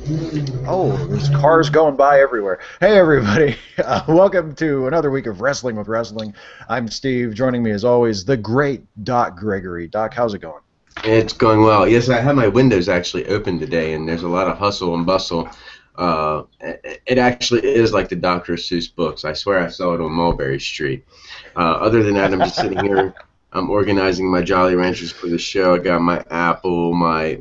Oh, there's cars going by everywhere. Hey, everybody. Welcome to another week of Wrestling with Wrestling. I'm Steve. Joining me, as always, the great Doc Gregory. Doc, how's it going? It's going well. Yes, I have my windows actually open today, and there's a lot of hustle and bustle. It actually is like the Dr. Seuss books. I swear I saw it on Mulberry Street. Other than that, I'm just sitting here. I'm organizing my Jolly Ranchers for the show. I got my apple, my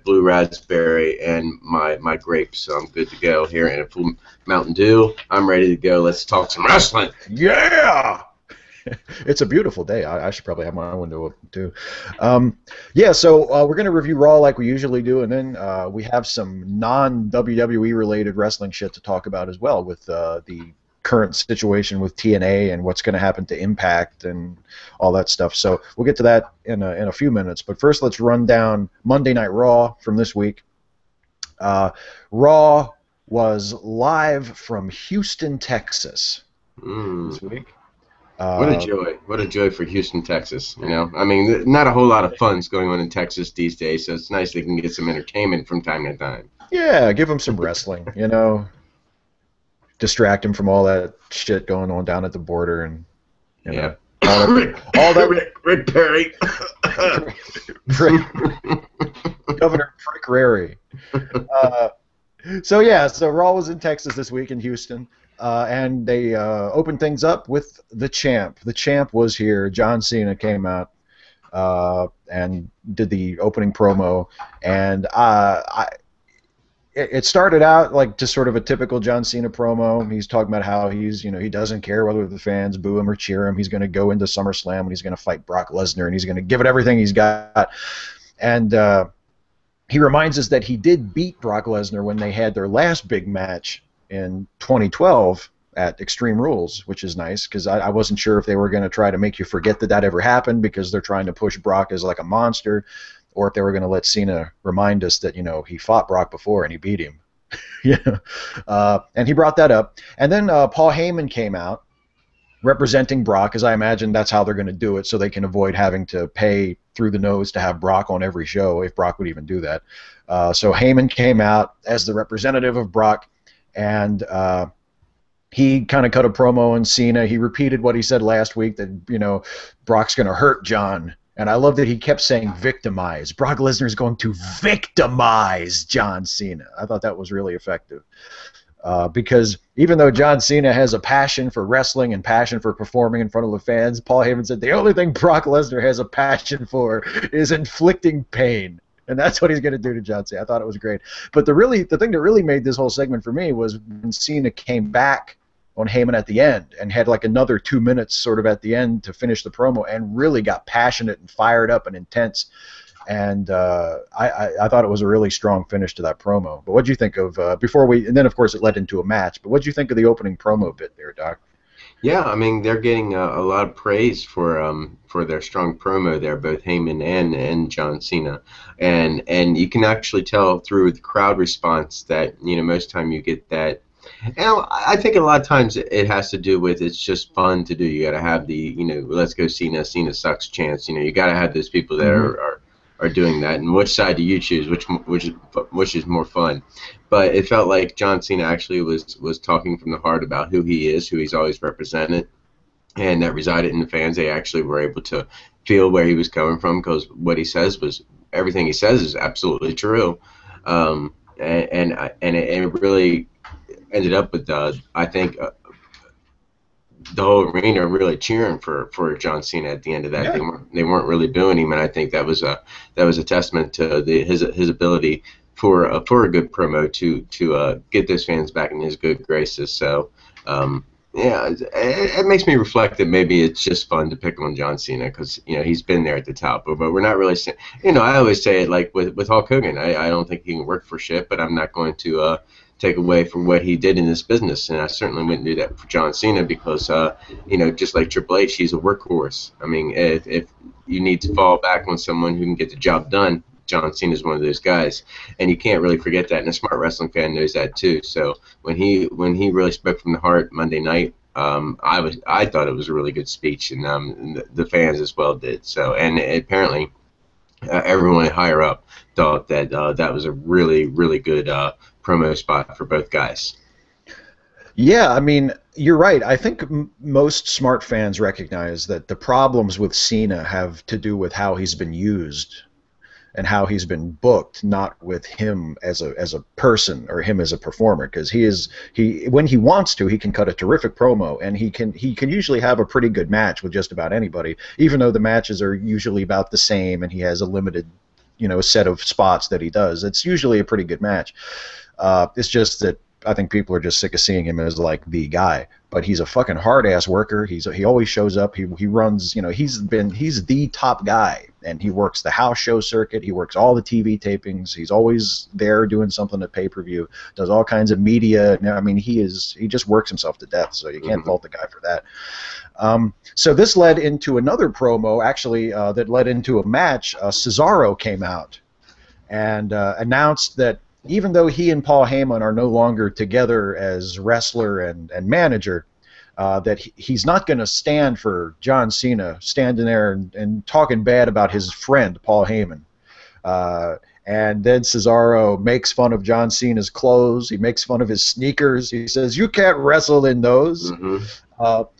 blue raspberry, and my grapes. So I'm good to go here. And a full Mountain Dew. I'm ready to go. Let's talk some wrestling. Yeah! It's a beautiful day. I should probably have my window open, too. Yeah, so we're going to review Raw like we usually do, and then we have some non-WWE related wrestling shit to talk about as well with the current situation with TNA and what's going to happen to Impact and all that stuff. So we'll get to that in a few minutes. But first, let's run down Monday Night Raw from this week. Uh, Raw was live from Houston, Texas Mm. this week. What a Uh, joy. What a joy for Houston, Texas. You know, I mean, not a whole lot of fun's going on in Texas these days, so it's nice they can get some entertainment from time to time. yeah, give him some wrestling, distract him from all that shit going on down at the border and, you know, Yeah. all that, Rick, all that Rick Perry. Governor Prick. Uh, so Raw was in Texas this week in Houston, and they opened things up with the champ. The champ was here. John Cena came out and did the opening promo, and it started out like just sort of a typical John Cena promo. He's talking about how he doesn't care whether the fans boo him or cheer him. He's going to go into SummerSlam and he's going to fight Brock Lesnar and he's going to give it everything he's got. And he reminds us that he did beat Brock Lesnar when they had their last big match in 2012 at Extreme Rules, which is nice because I wasn't sure if they were going to try to make you forget that ever happened because they're trying to push Brock as like a monster, or if they were going to let Cena remind us that he fought Brock before and he beat him. Yeah, and he brought that up, and then Paul Heyman came out representing Brock, as I imagine that's how they're going to do it, so they can avoid having to pay through the nose to have Brock on every show, if Brock would even do that. So Heyman came out as the representative of Brock, and he kind of cut a promo on Cena. He repeated what he said last week, that Brock's going to hurt John. And I love that he kept saying victimize. Brock Lesnar is going to victimize John Cena. I thought that was really effective. Because even though John Cena has a passion for wrestling and passion for performing in front of the fans, Paul Heyman said the only thing Brock Lesnar has a passion for is inflicting pain. And that's what he's going to do to John Cena. I thought it was great. But the thing that really made this whole segment for me was when Cena came back on Heyman at the end and had like another 2 minutes sort of at the end to finish the promo and really got passionate and fired up and intense. And I thought it was a really strong finish to that promo. But what'd you think of and then of course it led into a match. But what'd you think of the opening promo bit there, Doc? Yeah, I mean, they're getting a lot of praise for their strong promo there, both Heyman and John Cena, and you can actually tell through the crowd response that most time you get that. And I think a lot of times it has to do with it's just fun to do. You got to have the let's go Cena, Cena sucks chance. You got to have those people that Mm-hmm. are doing that. And which side do you choose? Which is more fun? But it felt like John Cena actually was talking from the heart about who he is, who he's always represented, and that resided in the fans. They actually were able to feel where he was coming from because what he says was everything he says is absolutely true. And it really ended up with I think the whole arena really cheering for John Cena at the end of that. Yeah. They weren't really booing him, and I think that was a testament to his ability for a good promo to get those fans back in his good graces. So yeah, it makes me reflect that maybe it's just fun to pick on John Cena because he's been there at the top, but we're not really saying. I always say it like with Hulk Hogan. I don't think he can work for shit, but I'm not going to take away from what he did in this business, and I certainly wouldn't do that for John Cena because just like Triple H, he's a workhorse. I mean, if you need to fall back on someone who can get the job done, John Cena is one of those guys, and you can't really forget that. And a smart wrestling fan knows that too. So when he really spoke from the heart Monday night, I thought it was a really good speech, and the fans as well did. So, and apparently everyone higher up thought that that was a really, really good promo spot for both guys. Yeah, I mean, you're right. I think most smart fans recognize that the problems with Cena have to do with how he's been used and how he's been booked, not with him as a person or him as a performer. Because he when he wants to, he can cut a terrific promo, and he can usually have a pretty good match with just about anybody, even though the matches are usually about the same, and he has a limited, set of spots that he does. It's usually a pretty good match. It's just that I think people are just sick of seeing him as like the guy. But he's a fucking hard ass worker. He always shows up. He runs. He's the top guy, and he works the house show circuit. He works all the TV tapings. He's always there doing something at pay-per-view. Does all kinds of media. I mean, he just works himself to death. So you can't fault the guy for that. So this led into another promo, actually, that led into a match. Cesaro came out and announced that even though he and Paul Heyman are no longer together as wrestler and manager, that he's not going to stand for John Cena standing there and talking bad about his friend, Paul Heyman. And then Cesaro makes fun of John Cena's clothes. He makes fun of his sneakers. He says, "You can't wrestle in those."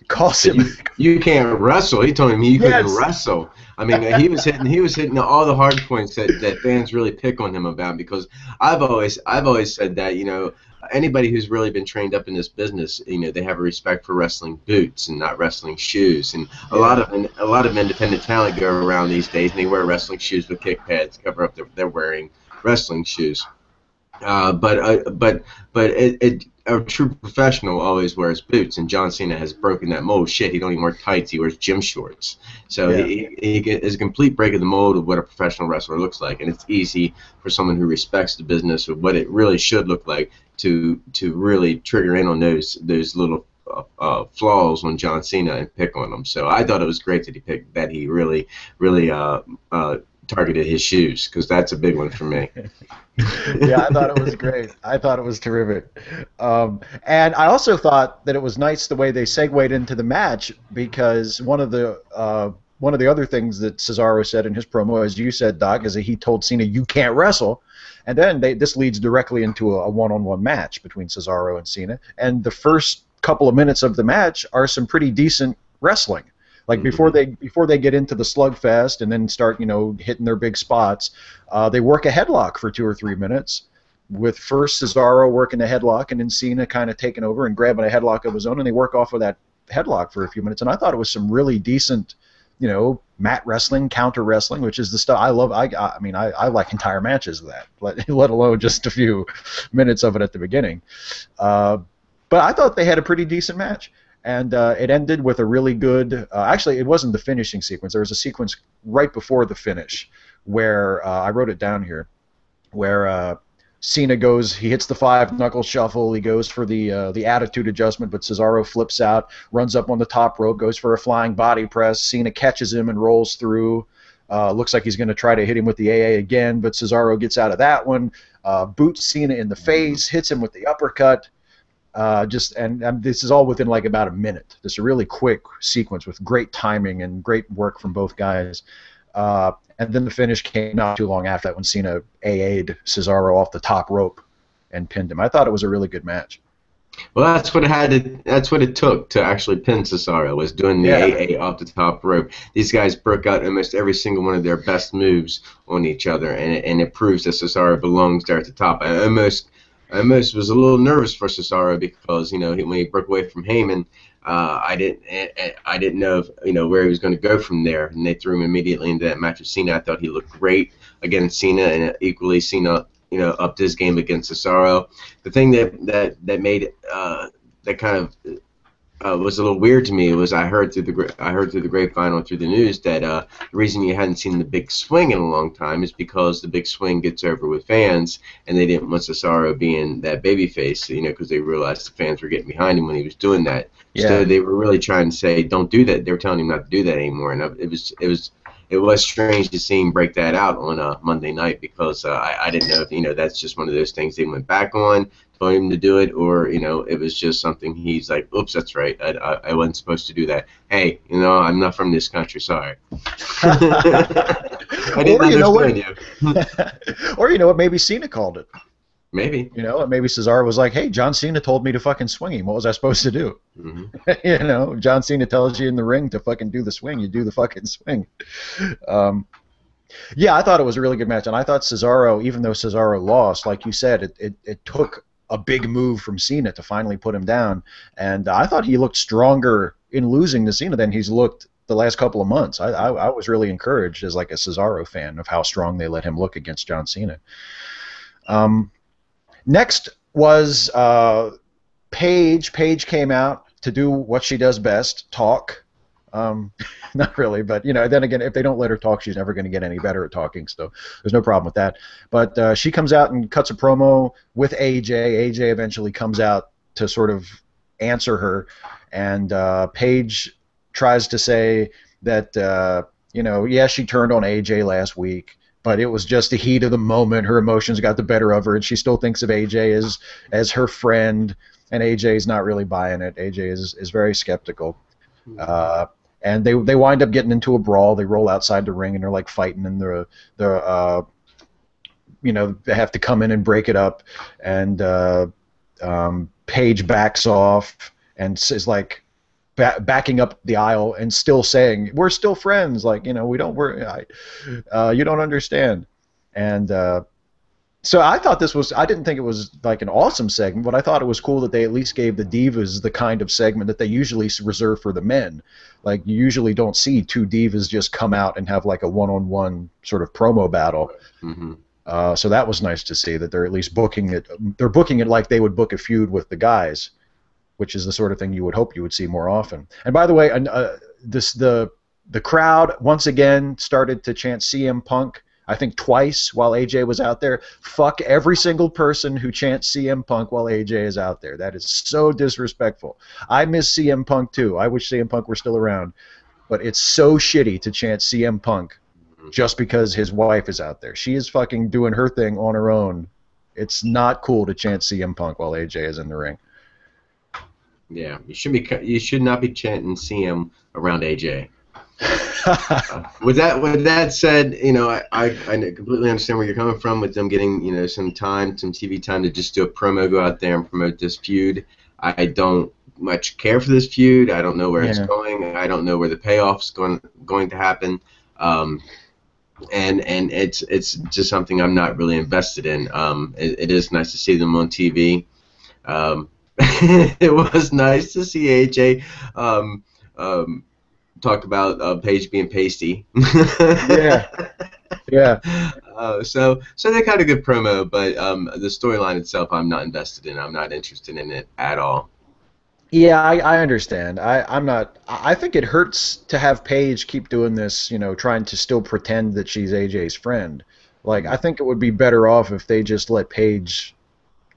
Calls him. You can't wrestle. He told me you couldn't wrestle. I mean, he was hitting all the hard points that fans really pick on him about, because I've always said that, anybody who's really been trained up in this business, they have a respect for wrestling boots and not wrestling shoes. And a lot of independent talent go around these days and they wear wrestling shoes with kick pads to cover up they're wearing wrestling shoes. But a true professional always wears boots, and John Cena has broken that mold. Shit, he don't even wear tights; he wears gym shorts. So he is a complete break of the mold of what a professional wrestler looks like, and it's easy for someone who respects the business or what it really should look like to really trigger in on those little flaws on John Cena and pick on them. So I thought it was great that he really targeted his shoes, because that's a big one for me. Yeah, I thought it was great. I thought it was terrific. And I also thought that it was nice the way they segued into the match, because one of the other things that Cesaro said in his promo, as you said, Doc, is that he told Cena, "You can't wrestle." And then this leads directly into a one-on-one match between Cesaro and Cena. And the first couple of minutes of the match are some pretty decent wrestling. Like before they get into the slugfest and then start hitting their big spots, they work a headlock for 2 or 3 minutes, with first Cesaro working a headlock and then Cena kind of taking over and grabbing a headlock of his own, and they work off of that headlock for a few minutes. And I thought it was some really decent, mat wrestling, counter wrestling, which is the stuff I love. I mean, I like entire matches of that, let alone just a few minutes of it at the beginning. But I thought they had a pretty decent match. And it ended with a really good. Actually, it wasn't the finishing sequence. There was a sequence right before the finish where I wrote it down here, where Cena goes. He hits the 5-knuckle shuffle. He goes for the attitude adjustment, but Cesaro flips out, runs up on the top rope, goes for a flying body press. Cena catches him and rolls through. Looks like he's going to try to hit him with the AA again, but Cesaro gets out of that one. Boots Cena in the face, hits him with the uppercut. And this is all within like about a minute. This is a really quick sequence with great timing and great work from both guys. And then the finish came not too long after that, when Cena AA'd Cesaro off the top rope and pinned him. I thought it was a really good match. Well, that's what it took to actually pin Cesaro, was doing the AA off the top rope. These guys broke out almost every single one of their best moves on each other, and it proves that Cesaro belongs there at the top. I almost was a little nervous for Cesaro, because when he broke away from Heyman, I didn't know where he was going to go from there, and they threw him immediately into that match with Cena. I thought he looked great against Cena, and equally Cena upped his game against Cesaro. The thing that made that kind of was a little weird to me was I heard through the grapevine or through the news that the reason you hadn't seen the big swing in a long time is because the big swing gets over with fans, and they didn't want Cesaro being that babyface, because they realized the fans were getting behind him when he was doing that. Yeah. So they were really trying to say, don't do that. They were telling him not to do that anymore, and it was it was strange to see him break that out on a Monday night because I didn't know if that's just one of those things they went back on, told him to do it, or it was just something he's like, oops, that's right, I wasn't supposed to do that. Hey, I'm not from this country, sorry. I didn't understand you. Or what, maybe Cena called it. Maybe. Maybe Cesaro was like, hey, John Cena told me to fucking swing him. What was I supposed to do? Mm-hmm. John Cena tells you in the ring to fucking do the swing. You do the fucking swing. Yeah, I thought it was a really good match. And I thought Cesaro, even though Cesaro lost, like you said, it took a big move from Cena to finally put him down. And I thought he looked stronger in losing to Cena than he's looked the last couple of months. I was really encouraged as like a Cesaro fan of how strong they let him look against John Cena. Next was Paige. Paige came out to do what she does best, talk. Not really, but then again, if they don't let her talk, she's never going to get any better at talking, so there's no problem with that. But she comes out and cuts a promo with AJ. AJ eventually comes out to sort of answer her, and Paige tries to say that, yeah, she turned on AJ last week, but it was just the heat of the moment. Her emotions got the better of her, and she still thinks of AJ as her friend, and AJ's not really buying it. AJ is very skeptical. And they wind up getting into a brawl. They roll outside the ring, and they're like fighting, and they have to come in and break it up. And Paige backs off and is like backing up the aisle and still saying, "We're still friends. Like, you don't understand." And so I thought I didn't think it was like an awesome segment, but I thought it was cool that they at least gave the Divas the kind of segment that they usually reserve for the men. Like, you usually don't see two Divas just come out and have like a one-on-one sort of promo battle. Mm-hmm. So that was nice to see that they're at least booking it. They're booking it like they would book a feud with the guys, which is the sort of thing you would hope you would see more often. And by the way, the crowd once again started to chant CM Punk, I think twice while AJ was out there. Fuck every single person who chants CM Punk while AJ is out there. That is so disrespectful. I miss CM Punk too. I wish CM Punk were still around. But it's so shitty to chant CM Punk just because his wife is out there. She is fucking doing her thing on her own. It's not cool to chant CM Punk while AJ is in the ring. Yeah, you should not be chanting CM around AJ. With that said, I completely understand where you're coming from with them getting some TV time to just do a promo, go out there and promote this feud. I don't much care for this feud. I don't know where it's going. I don't know where the payoff's going to happen. And it's just something I'm not really invested in. It is nice to see them on TV. It was nice to see AJ talk about Paige being pasty. Yeah. So they got a good promo, but the storyline itself, I'm not invested in. I'm not interested in it at all. Yeah, I understand. I'm not. I think it hurts to have Paige keep doing this, trying to still pretend that she's AJ's friend. Like, I think it would be better off if they just let Paige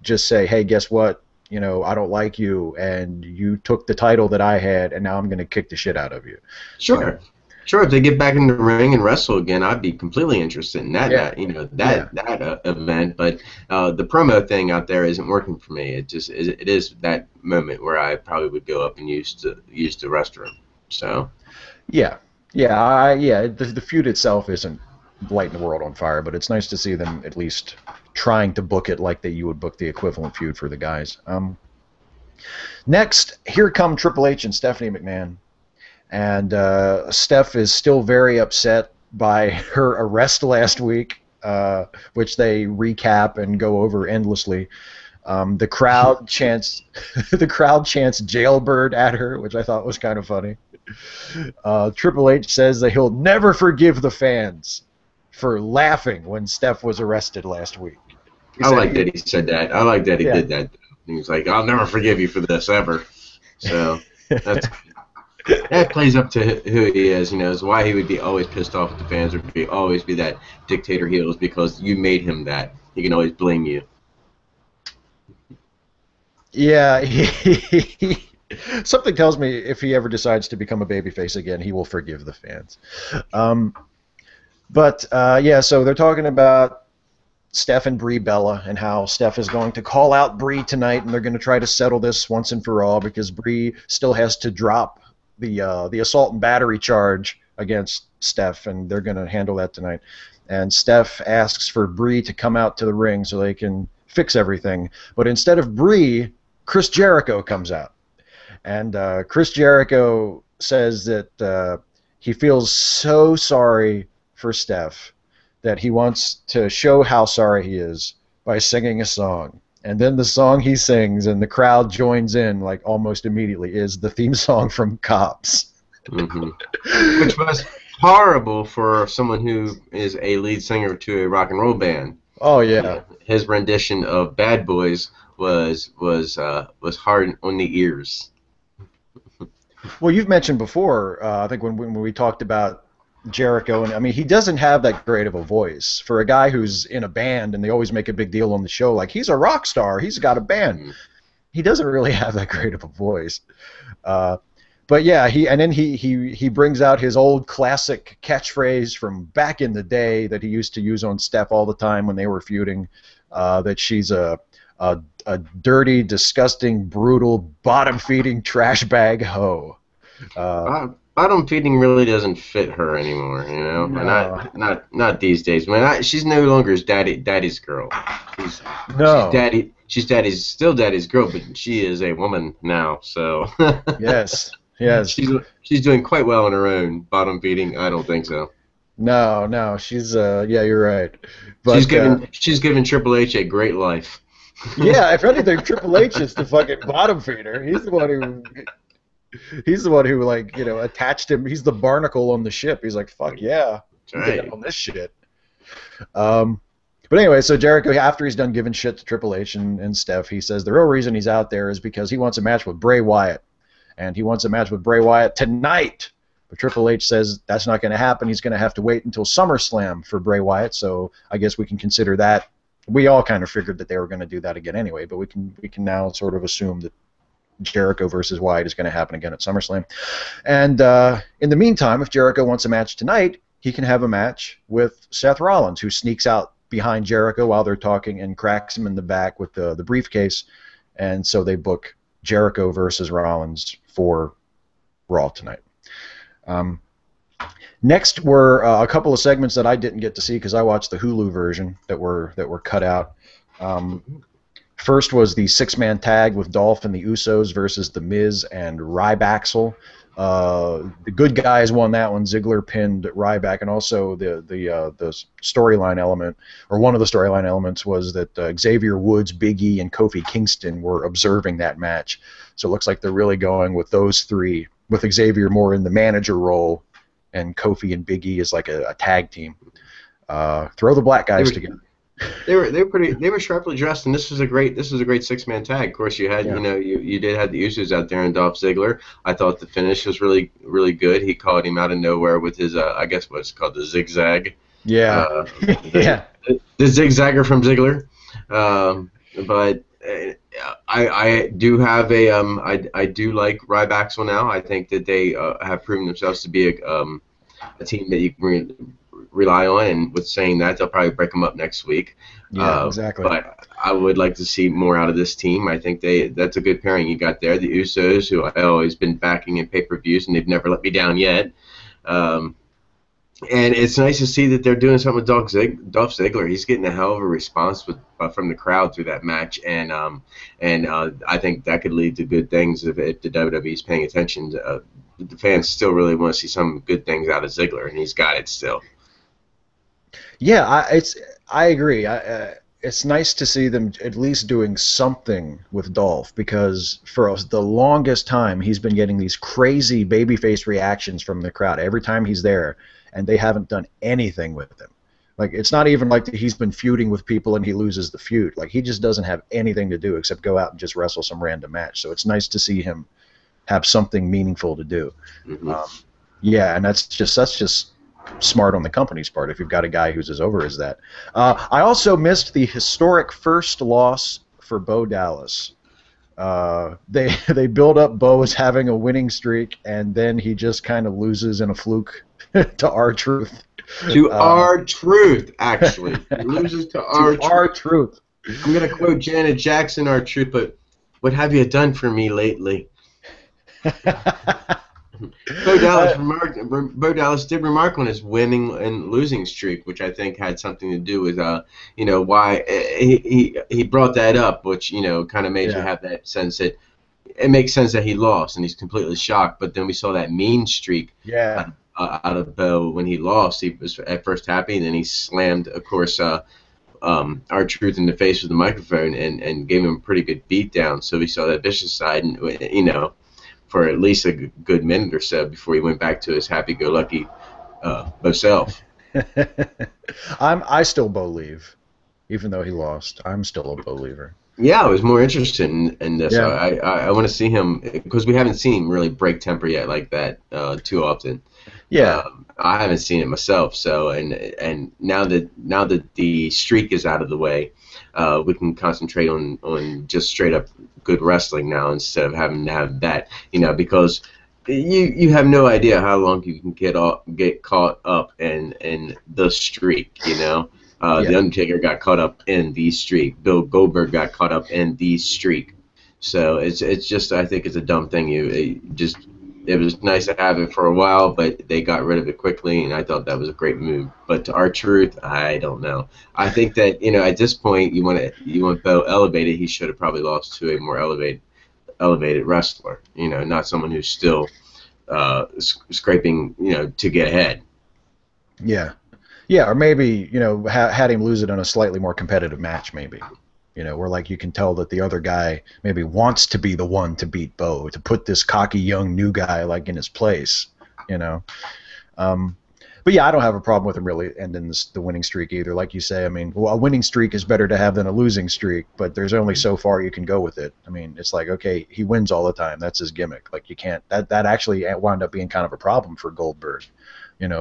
just say, "Hey, guess what? I don't like you, and you took the title that I had, and now I'm going to kick the shit out of you." Sure. Sure, if they get back in the ring and wrestle again, I'd be completely interested in that. That event. But the promo thing out there isn't working for me. It is that moment where I probably would go up and use the restroom. So. The feud itself isn't lighting the world on fire, but it's nice to see them at least trying to book it like that you would book the equivalent feud for the guys. Next, here come Triple H and Stephanie McMahon. And Steph is still very upset by her arrest last week, which they recap and go over endlessly. The crowd chants "jailbird" at her, which I thought was kind of funny. Triple H says that he'll never forgive the fans for laughing when Steph was arrested last week. I like that he said that. I like that he did that. He was like, "I'll never forgive you for this ever." So that plays up to who he is. Is why he would be always pissed off at the fans, or always be that dictator heel, is because you made him that. He can always blame you. Yeah, something tells me if he ever decides to become a babyface again, he will forgive the fans. But yeah, so they're talking about Steph and Brie Bella and how Steph is going to call out Brie tonight, and they're going to try to settle this once and for all because Brie still has to drop the assault and battery charge against Steph, and they're going to handle that tonight. And Steph asks for Brie to come out to the ring so they can fix everything. But instead of Brie, Chris Jericho comes out. And Chris Jericho says that he feels so sorry for Steph that he wants to show how sorry he is by singing a song. And then the song he sings and the crowd joins in like almost immediately is the theme song from Cops. Which was horrible for someone who is a lead singer to a rock and roll band. Oh yeah. His rendition of Bad Boys was hard on the ears. Well, you've mentioned before, I think when we talked about Jericho, and I mean, he doesn't have that great of a voice for a guy who's in a band, and they always make a big deal on the show, like he's a rock star, he's got a band. He doesn't really have that great of a voice. But yeah, he brings out his old classic catchphrase from back in the day that he used to use on Steph all the time when they were feuding, that she's a dirty, disgusting, brutal, bottom-feeding trash bag hoe. Bottom feeding really doesn't fit her anymore, you know. No. Not these days. Man, she's no longer his daddy's girl. She's daddy. She's still daddy's girl, but she is a woman now. So yes. She's doing quite well on her own. Bottom feeding, I don't think so. No, she's yeah, you're right. But she's given Triple H a great life. Yeah, if anything, Triple H is the fucking bottom feeder. He's the one who like, you know, attached him. He's the barnacle on the ship. He's like, fuck yeah, right. On this shit. But anyway, so Jericho, after he's done giving shit to Triple H and Steph, he says the real reason he's out there is because he wants a match with Bray Wyatt, and he wants a match with Bray Wyatt tonight. But Triple H says that's not going to happen. He's going to have to wait until SummerSlam for Bray Wyatt. So I guess we can consider that. We all kind of figured that they were going to do that again anyway, but we can now sort of assume that Jericho versus Wyatt is going to happen again at SummerSlam. And in the meantime, if Jericho wants a match tonight, he can have a match with Seth Rollins, who sneaks out behind Jericho while they're talking and cracks him in the back with the briefcase. And so they book Jericho versus Rollins for Raw tonight. Next were a couple of segments that I didn't get to see because I watched the Hulu version that were cut out. First was the six-man tag with Dolph and the Usos versus The Miz and Ryback. The good guys won that one. Ziggler pinned Ryback, and also the storyline element, or one of the storyline elements, was that Xavier Woods, Big E, and Kofi Kingston were observing that match. So it looks like they're really going with those three, with Xavier more in the manager role, and Kofi and Big E is like a tag team. Throw the black guys together. They were sharply dressed, and this was a great 6-man tag. Of course, you had you did have the Usos out there and Dolph Ziggler. I thought the finish was really really good. He caught him out of nowhere with his I guess what's called the zigzag. Yeah, the zigzagger from Ziggler. But I do have I do like Ryback now. I think that they have proven themselves to be a team that you can rely on, and with saying that, they'll probably break them up next week. Yeah, exactly. But I would like to see more out of this team. I think that's a good pairing you got there. The Usos, who I've always been backing in pay-per-views, and they've never let me down yet. And it's nice to see that they're doing something with Dolph Ziggler. He's getting a hell of a response from the crowd through that match, and I think that could lead to good things if the WWE is paying attention. The fans still really want to see some good things out of Ziggler, and he's got it still. Yeah, I agree. It's nice to see them at least doing something with Dolph, because for the longest time he's been getting these crazy babyface reactions from the crowd every time he's there, and they haven't done anything with him. Like, it's not even like he's been feuding with people and he loses the feud. Like, he just doesn't have anything to do except go out and just wrestle some random match. So it's nice to see him have something meaningful to do. Mm-hmm. Yeah, and that's just smart on the company's part if you've got a guy who's as over as that. I also missed the historic first loss for Bo Dallas. They build up Bo as having a winning streak, and then he just kind of loses in a fluke to R-Truth. To Uh, our truth, actually. He loses to our to our truth. truth. I'm going to quote Janet Jackson, our truth, but what have you done for me lately? Uh, Bo Dallas did remark on his winning and losing streak, which I think had something to do with, why he brought that up, which kind of made you yeah, have that sense that it makes sense that he lost and he's completely shocked. But then we saw that mean streak yeah, out of Bo when he lost. He was at first happy, and then he slammed, of course, our truth in the face with the microphone and gave him a pretty good beat down. So we saw that vicious side, and for at least a good minute or so before he went back to his happy-go-lucky self. I still believe, even though he lost. I'm still a believer. Yeah, I was more interested in this. Yeah, I want to see him because we haven't seen him really break temper yet like that too often. yeah, I haven't seen it myself. So and now that the streak is out of the way, we can concentrate on just straight up good wrestling now instead of having to have that. Because you have no idea how long you can get caught up in the streak. The yeah, Undertaker got caught up in the streak. Bill Goldberg got caught up in the streak. So it's just I think it's a dumb thing. It was nice to have it for a while, but they got rid of it quickly, and I thought that was a great move. But to our truth, I don't know. I think that at this point you want Bo elevated. He should have probably lost to a more elevated wrestler. Not someone who's still scraping to get ahead. yeah, yeah. Or maybe had him lose it in a slightly more competitive match, maybe. Where like you can tell that the other guy maybe wants to be the one to beat Bo, to put this cocky young new guy like in his place. You know. Um, but yeah, I don't have a problem with him really ending the winning streak either. Like you say, I mean, well, a winning streak is better to have than a losing streak, but there's only so far you can go with it. I mean, it's like, okay, he wins all the time. That's his gimmick. Like you can't, that actually wound up being kind of a problem for Goldberg,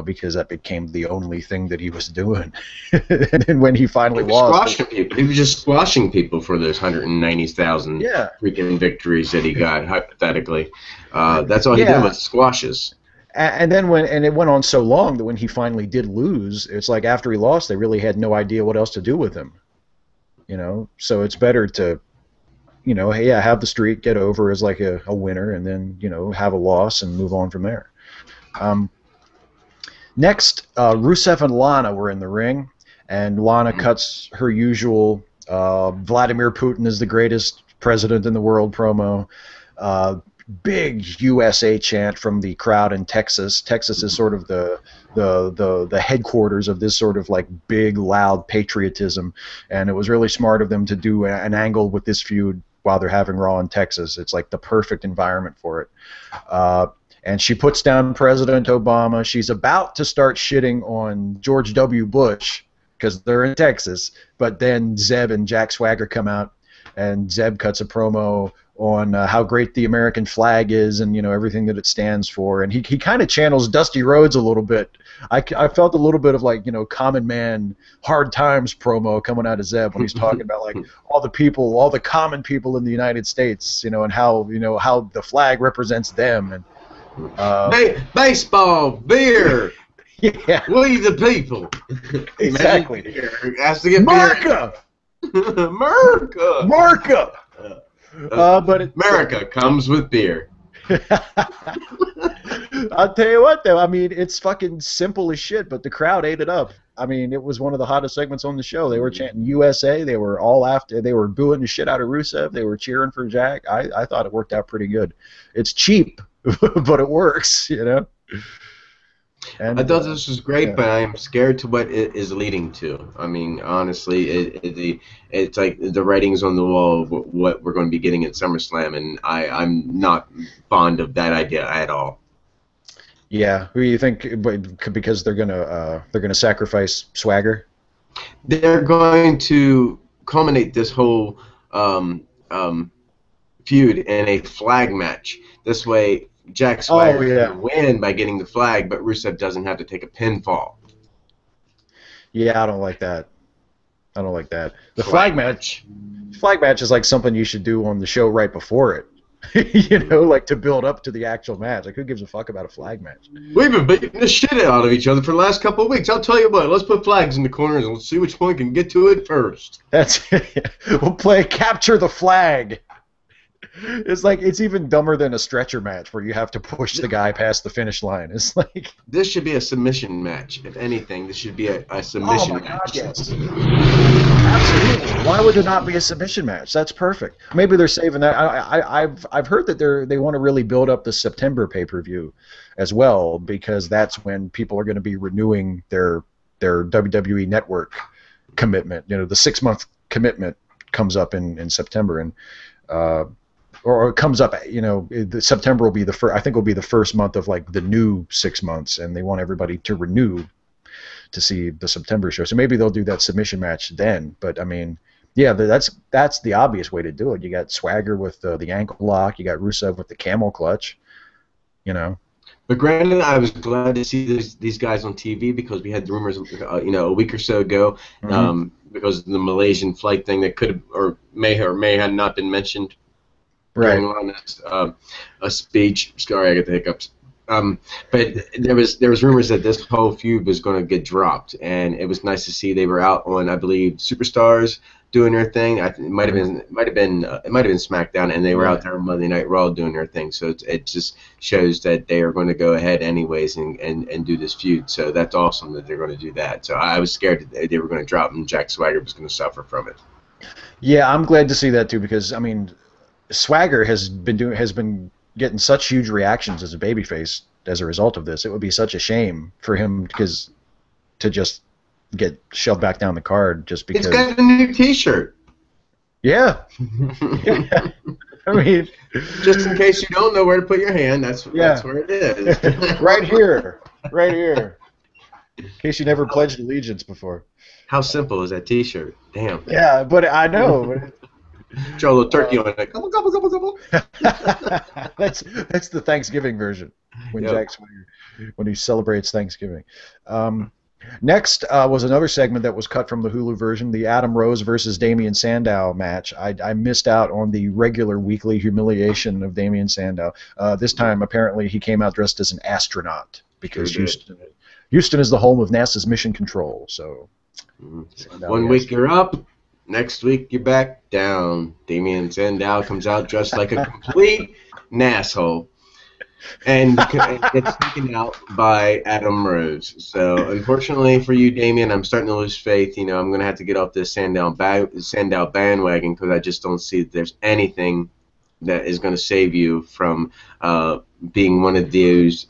because that became the only thing that he was doing. And then when he finally lost, He was just squashing people for those 190,000 yeah, freaking victories that he got hypothetically. That's all he did yeah. was squashes. And then it went on so long that when he finally did lose, it's like after he lost, they really had no idea what else to do with him. So it's better to, yeah, have the streak, get over as like a winner, and then have a loss and move on from there. Next, Rusev and Lana were in the ring, and Lana cuts her usual Vladimir Putin is the greatest president in the world promo. Big USA chant from the crowd in Texas. Texas is sort of the headquarters of this sort of like big, loud patriotism, and it was really smart of them to do an angle with this feud while they're having Raw in Texas. It's like the perfect environment for it. And she puts down President Obama. She's about to start shitting on George W. Bush because they're in Texas, but then Zeb and Jack Swagger come out, and Zeb cuts a promo on how great the American flag is and everything that it stands for, and he kind of channels Dusty Rhodes a little bit. I felt a little bit of like Common Man Hard Times promo coming out of Zeb when he's talking about like all the common people in the United States, and how how the flag represents them, and Baseball, beer, yeah, we the people. exactly. Beer. Has to get Marca, beer. America. Marca. But America comes with beer. I'll tell you what, though. I mean, it's fucking simple as shit, but the crowd ate it up. I mean, it was one of the hottest segments on the show. They were chanting USA. They were all after. They were booing the shit out of Rusev. They were cheering for Jack. I thought it worked out pretty good. It's cheap, but it works. And I thought this was great, yeah. but I'm scared to what it is leading to. I mean, honestly, it's like the writing's on the wall of what we're going to be getting at SummerSlam, and I'm not fond of that idea at all. Yeah, who do you think? Because they're gonna sacrifice Swagger. They're going to culminate this whole feud in a flag match. This way, Jack Swagger can win by getting the flag, but Rusev doesn't have to take a pinfall. Yeah, I don't like that. I don't like that. The flag match is like something you should do on the show right before it. You know, like to build up to the actual match. Like, who gives a fuck about a flag match? We've been beating the shit out of each other for the last couple of weeks. I'll tell you what, let's put flags in the corners and let's see which one can get to it first. That's we'll play capture the flag. It's like it's even dumber than a stretcher match where you have to push the guy past the finish line. It's like this should be a submission match. If anything, this should be a submission oh my match. God, yes. Absolutely. Why would there not be a submission match? That's perfect. Maybe they're saving that. I've heard that they want to really build up the September pay-per-view as well, because that's when people are going to be renewing their WWE Network commitment. You know, the 6-month commitment comes up in September, and or it comes up. You know, September will be the first. I think will be the first month of like the new 6 months, and they want everybody to renew to see the September show. So maybe they'll do that submission match then. But I mean, yeah, that's the obvious way to do it. You got Swagger with the ankle lock. You got Rusev with the camel clutch. You know. But granted, I was glad to see these guys on TV because we had rumors, you know, a week or so ago, because of the Malaysian flight thing that could have or may have not been mentioned Right. during Lana's a speech. Sorry, I got the hiccups. But there was rumors that this whole feud was going to get dropped, and it was nice to see they were out on, I believe, Superstars doing their thing. It might have been SmackDown, and they were out there on Monday Night Raw doing their thing. So it just shows that they are going to go ahead anyways and do this feud. So that's awesome that they're going to do that. So I was scared that they were going to drop and Jack Swagger was going to suffer from it. Yeah, I'm glad to see that too, because I mean, Swagger has been getting such huge reactions as a babyface as a result of this. It would be such a shame for him to just get shoved back down the card just because. It's got a new T-shirt. Yeah. Yeah. I mean, just in case you don't know where to put your hand, that's where it is. Right here. In case you never pledged allegiance before. How simple is that T-shirt? Damn. Yeah, but I know. Throw a little turkey on it. Gobble, gobble, gobble, gobble. That's the Thanksgiving version when Jack Swagger, when he celebrates Thanksgiving. Next was another segment that was cut from the Hulu version, the Adam Rose versus Damian Sandow match. I missed out on the regular weekly humiliation of Damian Sandow. This time, apparently, he came out dressed as an astronaut because Houston is the home of NASA's Mission Control. So, one week you're up. Next week, you're back down. Damian Sandow comes out dressed like a complete asshole and gets taken out by Adam Rose. So, unfortunately for you, Damian, I'm starting to lose faith. You know, I'm going to have to get off this Sandow bandwagon because I just don't see that there's anything that is going to save you from being one of those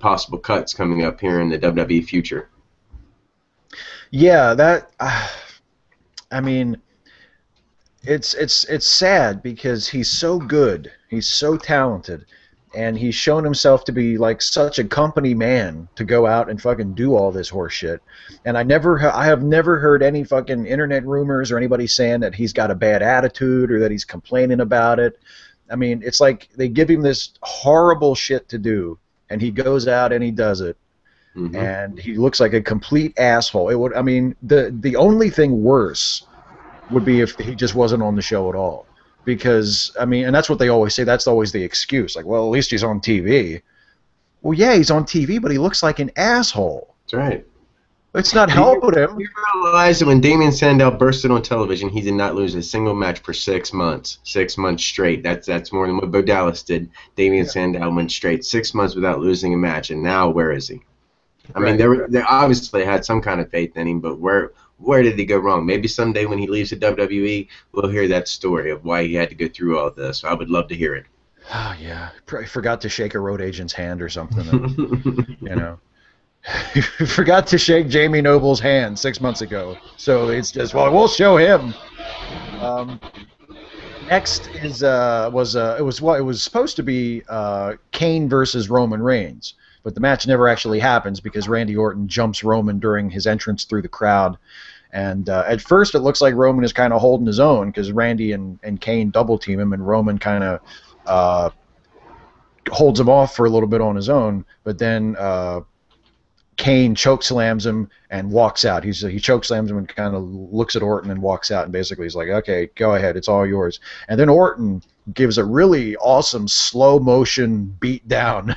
possible cuts coming up here in the WWE future. Yeah, that... I mean, it's sad because he's so good, he's so talented, and he's shown himself to be like such a company man to go out and fucking do all this horse shit. And I have never heard any fucking internet rumors or anybody saying that he's got a bad attitude or that he's complaining about it. I mean, it's like they give him this horrible shit to do, and he goes out and he does it. Mm-hmm. And he looks like a complete asshole. It would. I mean, the only thing worse would be if he just wasn't on the show at all. Because, I mean, and that's what they always say. That's always the excuse. Like, well, at least he's on TV. Well, yeah, he's on TV, but he looks like an asshole. That's right. It's not helping him. You realize that when Damian Sandow bursted on television, he did not lose a single match for 6 months. 6 months straight. That's more than what Bo Dallas did. Damian Sandow went straight 6 months without losing a match, and now where is he? I mean, they obviously had some kind of faith in him, but where did he go wrong? Maybe someday when he leaves the WWE, we'll hear that story of why he had to go through all this. I would love to hear it. Oh, yeah. Probably forgot to shake a road agent's hand or something. You know. Forgot to shake Jamie Noble's hand 6 months ago. So it's just, well, we'll show him. Next is it was supposed to be Kane versus Roman Reigns. But the match never actually happens because Randy Orton jumps Roman during his entrance through the crowd. And at first it looks like Roman is kind of holding his own because Randy and Kane double team him, and Roman kind of holds him off for a little bit on his own. But then Kane chokeslams him and walks out. He chokeslams him and kind of looks at Orton and walks out, and basically he's like, okay, go ahead, it's all yours. And then Orton gives a really awesome slow motion beat down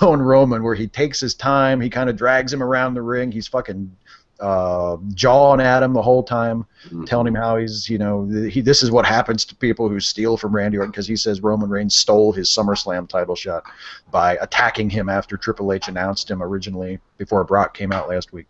on Roman, where he takes his time. He kind of drags him around the ring. He's fucking jawing at him the whole time, telling him how he's, this is what happens to people who steal from Randy Orton, because he says Roman Reigns stole his SummerSlam title shot by attacking him after Triple H announced him originally before Brock came out last week.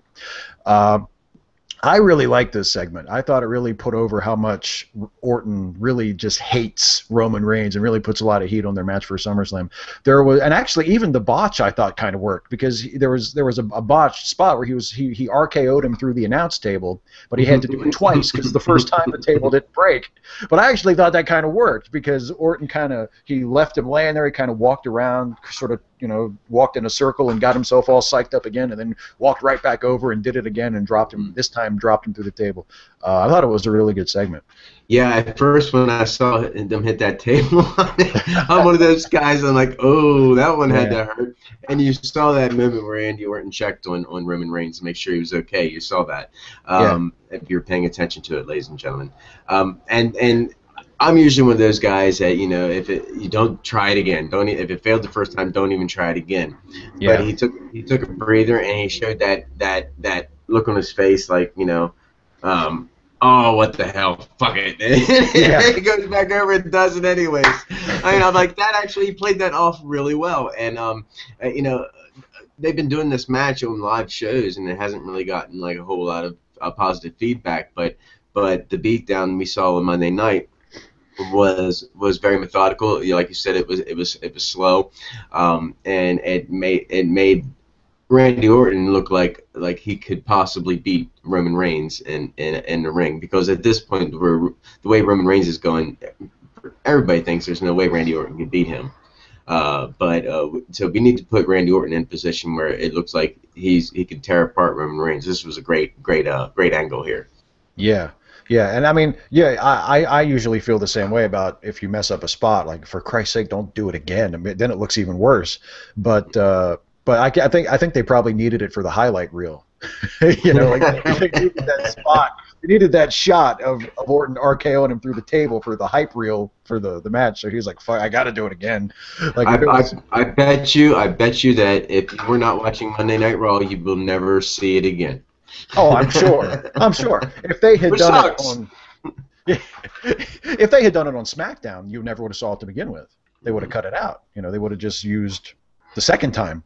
I really liked this segment. I thought it really put over how much Orton really just hates Roman Reigns and really puts a lot of heat on their match for SummerSlam. And actually even the botch I thought kind of worked, because there was a botched spot where he RKO'd him through the announce table, but he had to do it twice because the first time the table didn't break. But I actually thought that kind of worked, because Orton he left him laying there. He kind of walked around, sort of, walked in a circle and got himself all psyched up again, and then walked right back over and did it again and dropped him through the table. I thought it was a really good segment. Yeah, at first when I saw them hit that table, I'm one of those guys, I'm like, oh, that one had to hurt. And you saw that moment where Randy Orton checked on Roman Reigns to make sure he was okay. You saw that. If you're paying attention to it, ladies and gentlemen. And I'm usually one of those guys that, you don't try it again. If it failed the first time, don't even try it again. Yeah. But he took a breather, and he showed that look on his face, like, oh, what the hell, fuck it. He goes back over and does it anyways. I'm like, that actually, he played that off really well. And they've been doing this match on live shows, and it hasn't really gotten like a whole lot of positive feedback. But the beatdown we saw on Monday night was very methodical. Like you said, it was slow, and it made Randy Orton look like he could possibly beat Roman Reigns in the ring, because at this point, the way Roman Reigns is going, everybody thinks there's no way Randy Orton can beat him. So we need to put Randy Orton in a position where it looks like he can tear apart Roman Reigns. This was a great angle here. Yeah. Yeah, and I mean, I usually feel the same way about if you mess up a spot, like, for Christ's sake, don't do it again. I mean, then it looks even worse. But I think they probably needed it for the highlight reel. Like they needed that spot. They needed that shot of Orton RKOing him through the table for the hype reel for the match. So he was like, "Fuck, I got to do it again." Like, I bet you that if you were not watching Monday Night Raw, you will never see it again. Oh, I'm sure. If they had done it on, if they had done it on SmackDown, you never would have saw it to begin with. They would have cut it out. They would have just used the second time.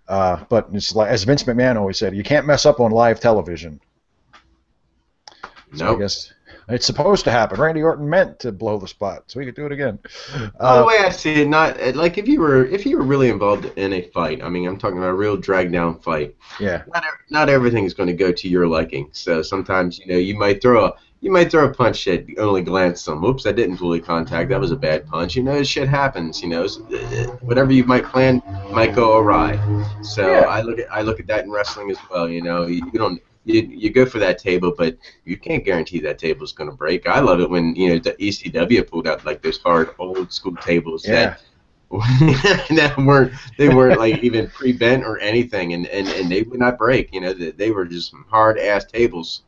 But it's like, as Vince McMahon always said, you can't mess up on live television. So I guess it's supposed to happen. Randy Orton meant to blow the spot, so he could do it again. The way I see it, not like if you were really involved in a fight. I mean, I'm talking about a real drag down fight. Yeah. Not everything is going to go to your liking. So sometimes you might throw a punch that only glanced some. Oops, that didn't fully contact. That was a bad punch. Shit happens. Whatever you might plan might go awry. So I look at that in wrestling as well. You go for that table, but you can't guarantee that table is going to break. I love it when the ECW pulled out like those hard old school tables that weren't like even pre-bent or anything, and they would not break. They were just some hard ass tables.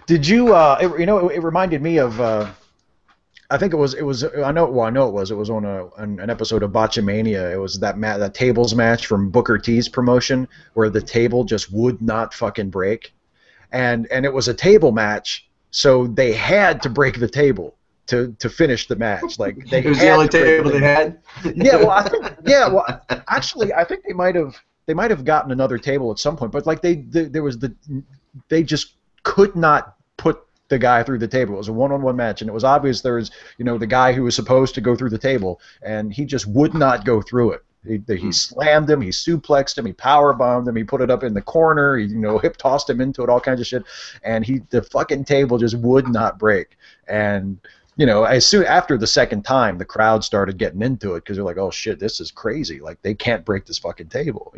Did you? It reminded me of. I think it was. I know it was. It was on an episode of Botchamania. It was that tables match from Booker T's promotion where the table just would not fucking break, and it was a table match, so they had to break the table to finish the match. Like, it was the only table they had. Actually, I think they might have gotten another table at some point, but like they just could not put the guy through the table. It was a one-on-one match, and it was obvious there was, the guy who was supposed to go through the table, and he just would not go through it. He slammed him, he suplexed him, he powerbombed him, he put it up in the corner, he hip tossed him into it, all kinds of shit, and the fucking table just would not break. And as soon after the second time, the crowd started getting into it because they're like, "Oh shit, this is crazy! Like, they can't break this fucking table,"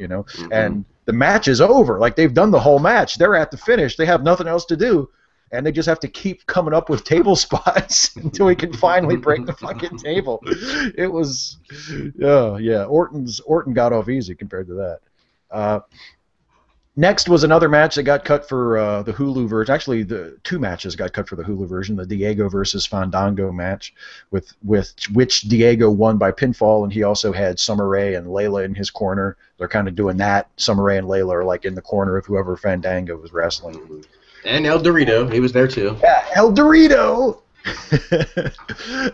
And the match is over. Like, they've done the whole match. They're at the finish. They have nothing else to do. And they just have to keep coming up with table spots until we can finally break the fucking table. It was, Orton got off easy compared to that. Next was another match that got cut for the Hulu version. Actually, the two matches got cut for the Hulu version. The Diego versus Fandango match, with which Diego won by pinfall, and he also had Summer Rae and Layla in his corner. They're kind of doing that. Summer Rae and Layla are like in the corner of whoever Fandango was wrestling. And El Dorito, he was there too. Yeah, El Dorito!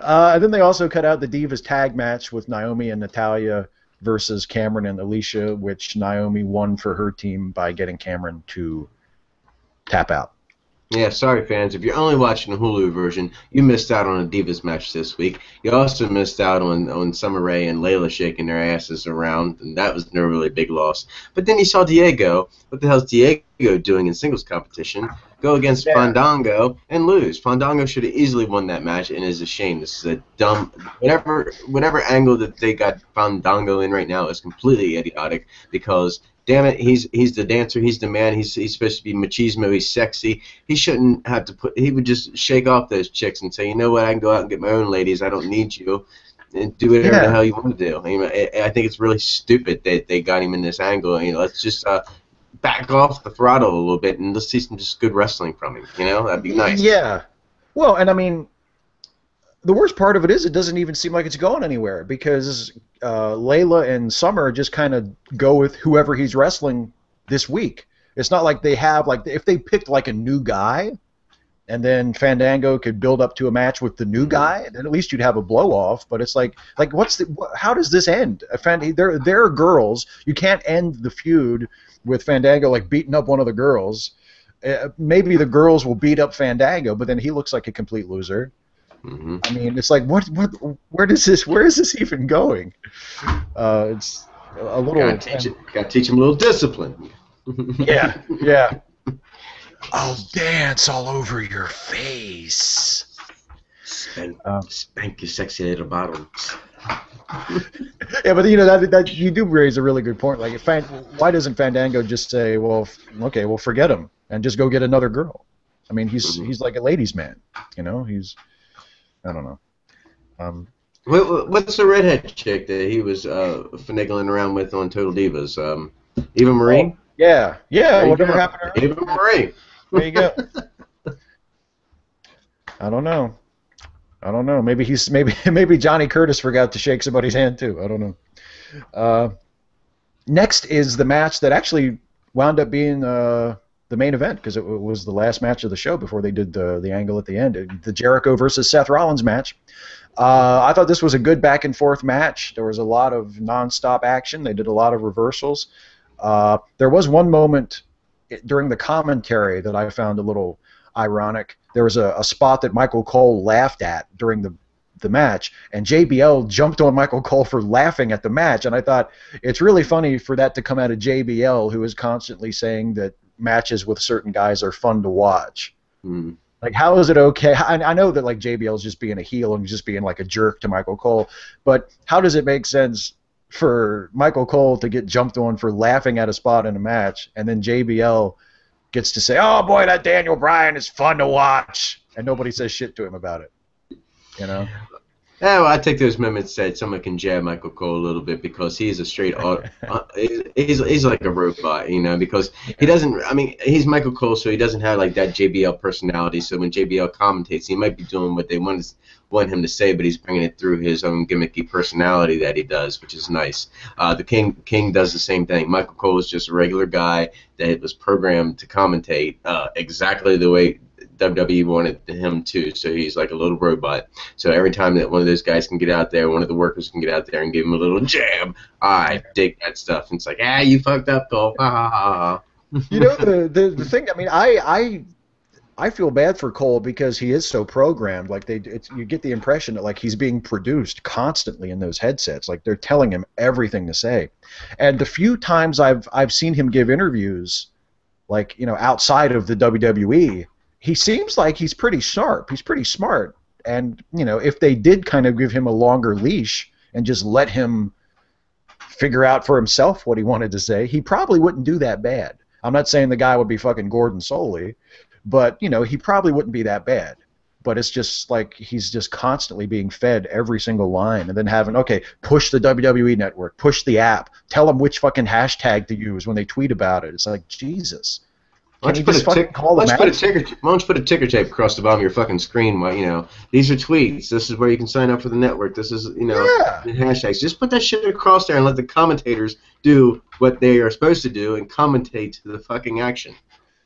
And then they also cut out the Divas tag match with Naomi and Natalya versus Cameron and Alicia, which Naomi won for her team by getting Cameron to tap out. Yeah, sorry fans, if you're only watching the Hulu version, you missed out on a Divas match this week. You also missed out on Summer Rae and Layla shaking their asses around, and that was no really big loss. But then you saw Diego. What the hell's Diego doing in singles competition? Go against Fandango and lose. Fandango should have easily won that match, and is a shame. This is a dumb whatever angle that they got Fandango in right now is completely idiotic, because damn it, he's the dancer, he's the man, he's supposed to be machismo, he's sexy. He shouldn't have to he would just shake off those chicks and say, you know what, I can go out and get my own ladies, I don't need you, and do whatever the hell you want to do. I think it's really stupid that they got him in this angle. Let's just back off the throttle a little bit and let's see some just good wrestling from him. That'd be nice. Yeah. Well, and I mean, the worst part of it is it doesn't even seem like it's going anywhere, because Layla and Summer just kind of go with whoever he's wrestling this week. It's not like they have, like, if they picked like a new guy and then Fandango could build up to a match with the new guy, then at least you'd have a blow off. But it's like how does this end? They're girls. You can't end the feud with Fandango like beating up one of the girls. Maybe the girls will beat up Fandango, but then he looks like a complete loser. Mm-hmm. I mean, it's like where is this even going? It's a little. Gotta teach him a little discipline. Yeah. I'll dance all over your face. Spank your sexy little bottoms. Yeah, but that you do raise a really good point. Like, why doesn't Fandango just say, well, okay, well, forget him and just go get another girl? I mean, he's like a ladies' man. He's. I don't know. What's the redhead chick that he was finagling around with on Total Divas? Eva Marie? Oh, yeah. Whatever happened to her? Eva Marie. There you go. I don't know. Maybe Johnny Curtis forgot to shake somebody's hand too. I don't know. Next is the match that actually wound up being the main event, because it was the last match of the show before they did the angle at the end. The Jericho versus Seth Rollins match. I thought this was a good back and forth match. There was a lot of non-stop action. They did a lot of reversals. There was one moment during the commentary that I found a little ironic. There was a spot that Michael Cole laughed at during the match, and JBL jumped on Michael Cole for laughing at the match, and I thought it's really funny for that to come out of JBL, who is constantly saying that matches with certain guys are fun to watch. Mm. Like, how is it okay? I know that like JBL is just being a heel and just being like a jerk to Michael Cole, but how does it make sense for Michael Cole to get jumped on for laughing at a spot in a match, and then JBL gets to say, oh boy, that Daniel Bryan is fun to watch, and nobody says shit to him about it? Yeah, well, I take those moments that someone can jab Michael Cole a little bit, because he's a straight he's like a robot, because he doesn't. I mean, he's Michael Cole, so he doesn't have like that JBL personality. So when JBL commentates, he might be doing what they want him to say, but he's bringing it through his own gimmicky personality that he does, which is nice. The King does the same thing. Michael Cole is just a regular guy that was programmed to commentate exactly the way WWE wanted him to, so he's like a little robot. So every time that one of those guys can get out there, one of the workers can get out there and give him a little jab, I dig that stuff. And it's like, you fucked up, Cole. The thing, I mean, I feel bad for Cole because he is so programmed. Like you get the impression that like he's being produced constantly in those headsets. Like they're telling him everything to say. And the few times I've seen him give interviews, like outside of the WWE, he seems like he's pretty sharp. He's pretty smart. And, if they did kind of give him a longer leash and just let him figure out for himself what he wanted to say, he probably wouldn't do that bad. I'm not saying the guy would be fucking Gordon Soley, but, he probably wouldn't be that bad. but it's just like he's just constantly being fed every single line, and then having, okay, push the WWE network, push the app, tell them which fucking hashtag to use when they tweet about it. It's like, Jesus. Why Can don't you you put just a fucking call the match? why don't you put a ticker tape across the bottom of your fucking screen? These are tweets. This is where you can sign up for the network. This is, Yeah. the hashtags. Just put that shit across there and let the commentators do what they are supposed to do and commentate the fucking action.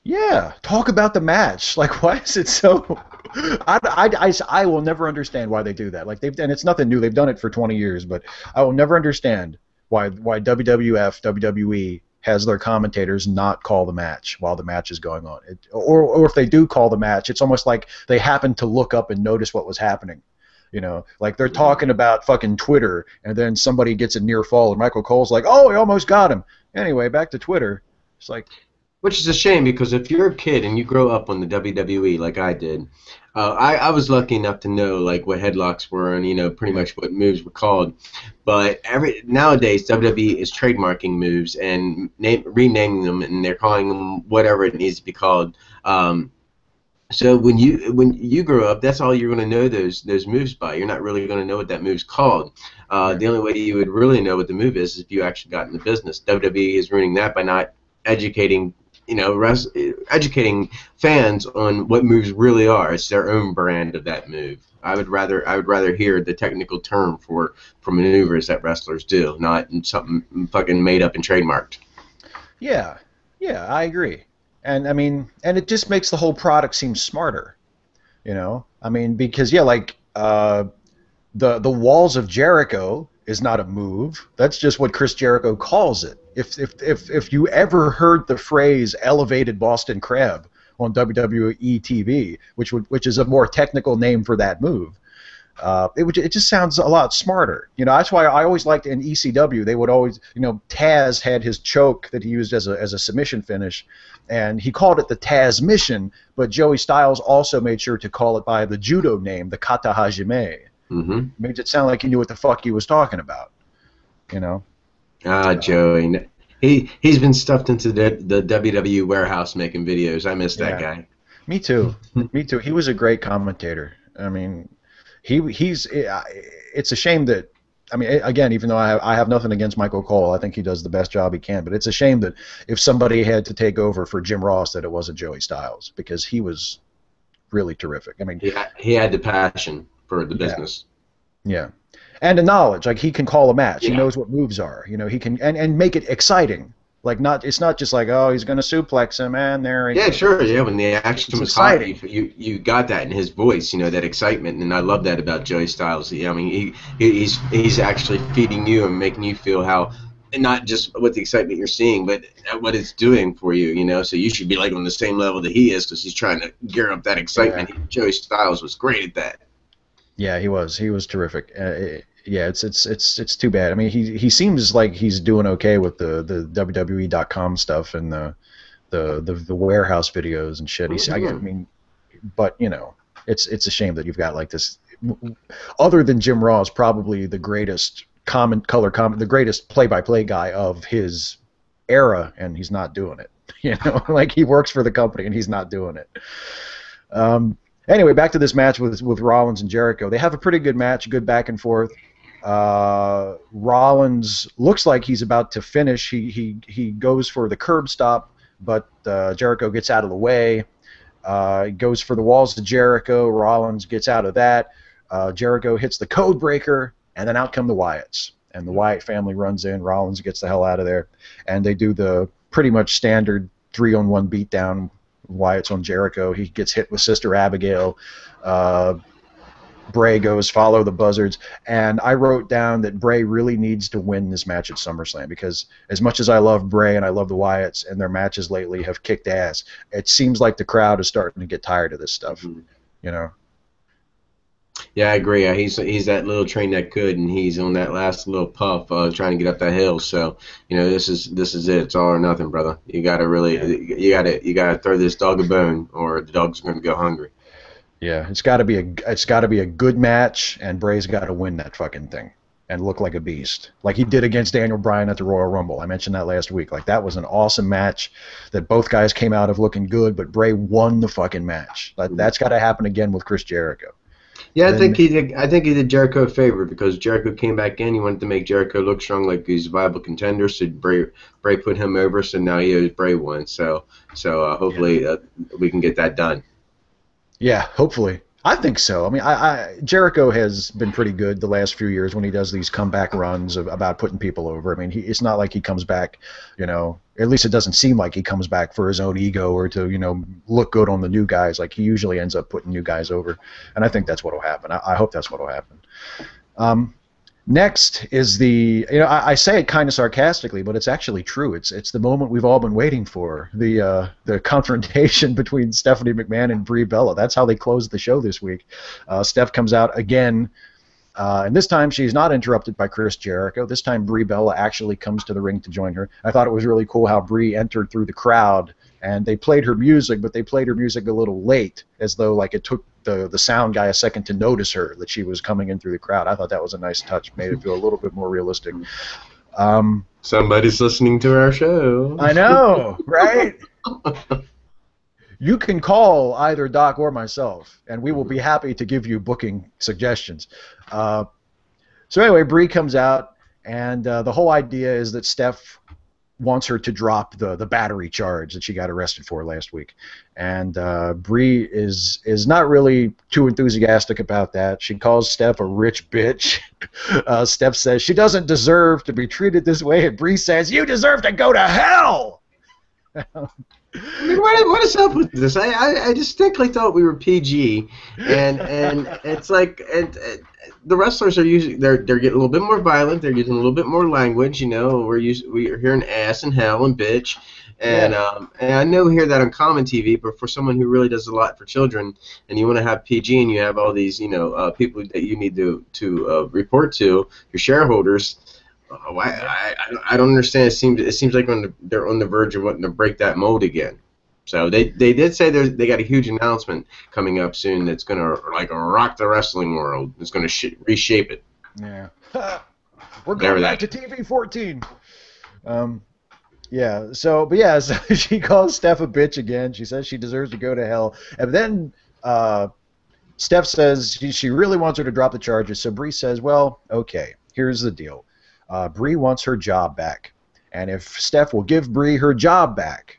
Yeah, talk about the match. Like, why is it so? I will never understand why they do that. Like, and it's nothing new. They've done it for 20 years, but I will never understand why WWF, WWE has their commentators not call the match while the match is going on. Or if they do call the match, it's almost like they happen to look up and notice what was happening. Like they're talking about fucking Twitter, and then somebody gets a near fall, and Michael Cole's like, "Oh, he almost got him." Anyway, back to Twitter. It's like, Which is a shame because if you're a kid and you grow up on the WWE like I did, I was lucky enough to know like what headlocks were and pretty much what moves were called. But nowadays WWE is trademarking moves and renaming them, and they're calling them whatever it needs to be called. So when you grow up, that's all you're going to know those moves by. You're not really going to know what that move's called. The only way you would really know what the move is if you actually got in the business. WWE is ruining that by not educating educating fans on what moves really are. It's their own brand of that move. I would rather hear the technical term for maneuvers that wrestlers do, not something fucking made up and trademarked. yeah, yeah, I agree. And I mean, and it just makes the whole product seem smarter. I mean, because yeah, like the Walls of Jericho is not a move. That's just what Chris Jericho calls it. If you ever heard the phrase "elevated Boston Crab" on WWE TV, which is a more technical name for that move, it just sounds a lot smarter. That's why I always liked in ECW. They would always, Taz had his choke that he used as a submission finish, and he called it the Taz Mission. But Joey Styles also made sure to call it by the judo name, the Kata Hajime. Mm-hmm. Made it sound like he knew what the fuck he was talking about. Joey. He's been stuffed into the WWE warehouse making videos. I miss that guy. Me too. Me too. He was a great commentator. I mean, he's. It's a shame that. I mean, again, even though I have nothing against Michael Cole, I think he does the best job he can. But it's a shame that if somebody had to take over for Jim Ross, that it wasn't Joey Styles, because he was really terrific. I mean, he had the passion for the business. Yeah. And the knowledge, like he can call a match. He knows what moves are. He can and make it exciting. Like it's not just like, oh, he's going to suplex him and there. Yeah, sure. Yeah, when the action was hot, you got that in his voice, that excitement, and I love that about Joey Styles. I mean, he's actually feeding you and making you feel how, and not just what the excitement you're seeing, but what it's doing for you. So you should be like on the same level that he is because he's trying to gear up that excitement. Yeah. Joey Styles was great at that. Yeah, he was terrific. It's too bad. I mean, he seems like he's doing okay with the WWE.com stuff and the warehouse videos and shit. I mean, but it's a shame that you've got like this. Other than Jim Ross, probably the greatest the greatest play-by-play guy of his era, and he's not doing it. Like he works for the company and he's not doing it. Anyway, back to this match with Rollins and Jericho. They have a pretty good match, good back and forth. Rollins looks like he's about to finish. He goes for the curb stop, but Jericho gets out of the way. Goes for the Walls of Jericho. Rollins gets out of that. Jericho hits the code breaker, and then out come the Wyatts. And the Wyatt family runs in. Rollins gets the hell out of there. And they do the pretty much standard 3-on-1 beatdown. Wyatt's on Jericho. He gets hit with Sister Abigail. Bray goes, follow the buzzards. And I wrote down that Bray really needs to win this match at SummerSlam, because as much as I love Bray and I love the Wyatts, and their matches lately have kicked ass, it seems like the crowd is starting to get tired of this stuff. Yeah, I agree. He's that little train that could, and he's on that last little puff trying to get up that hill. So this is it. It's all or nothing, brother. You gotta you gotta throw this dog a bone, or the dog's going to go hungry. Yeah, it's got to be a good match, and Bray's got to win that fucking thing. and look like a beast, like he did against Daniel Bryan at the Royal Rumble. I mentioned that last week. Like, that was an awesome match that both guys came out of looking good, but Bray won the fucking match. That's got to happen again with Chris Jericho. Yeah, I think he did. I think he did Jericho a favor because Jericho came back in. He wanted to make Jericho look strong, like he's a viable contender. So Bray put him over. So now he owes Bray one. So hopefully we can get that done. Yeah, hopefully. I think so. I mean, Jericho has been pretty good the last few years when he does these comeback runs about putting people over. I mean, it's not like he comes back, at least it doesn't seem like he comes back for his own ego or to, look good on the new guys. Like, he usually ends up putting new guys over. And I think that's what will happen. I hope that's what will happen. Next is the, I say it kind of sarcastically, but it's actually true. It's the moment we've all been waiting for, the confrontation between Stephanie McMahon and Brie Bella. That's how they closed the show this week. Steph comes out again, and this time she's not interrupted by Chris Jericho. This time Brie Bella actually comes to the ring to join her. I thought it was really cool how Brie entered through the crowd, and they played her music, but they played her music a little late, as though like it took the sound guy a second to notice her, that she was coming in through the crowd. I thought that was a nice touch. Made it feel a little bit more realistic. Somebody's listening to our show. I know, right? You can call either Doc or myself, and we will be happy to give you booking suggestions. So anyway, Brie comes out, and the whole idea is that Steph wants her to drop the battery charge that she got arrested for last week. And Brie is not really too enthusiastic about that. She calls Steph a rich bitch. Steph says she doesn't deserve to be treated this way, and Brie says, "You deserve to go to hell!" I mean, what is up with this? I distinctly thought we were PG, and it's like the wrestlers are using they're getting a little bit more violent. They're using a little bit more language. We're hearing ass and hell and bitch, and I know we hear that on common TV, but for someone who really does a lot for children, and you want to have PG, and you have all these people that you need to report to your shareholders. Oh, I don't understand. It seems like they're on the verge of wanting to break that mold again. So they did say they got a huge announcement coming up soon that's gonna rock the wrestling world. It's gonna reshape it. Yeah, we're going back to TV 14. Yeah. So she calls Steph a bitch again. She says she deserves to go to hell, and then Steph says she really wants her to drop the charges. So Brie says, "Well, okay. Here's the deal. Brie wants her job back, and if Steph will give Brie her job back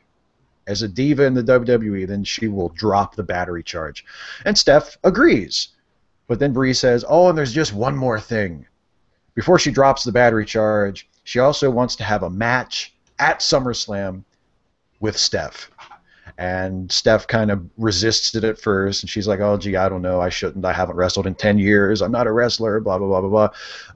as a diva in the WWE, then she will drop the battery charge." And Steph agrees. But then Brie says, "Oh, and there's just one more thing. Before she drops the battery charge, she also wants to have a match at SummerSlam with Steph." And Steph kind of resisted it at first, and she's like, "Oh, gee, I don't know. I shouldn't. I haven't wrestled in 10 years. I'm not a wrestler, blah, blah, blah, blah,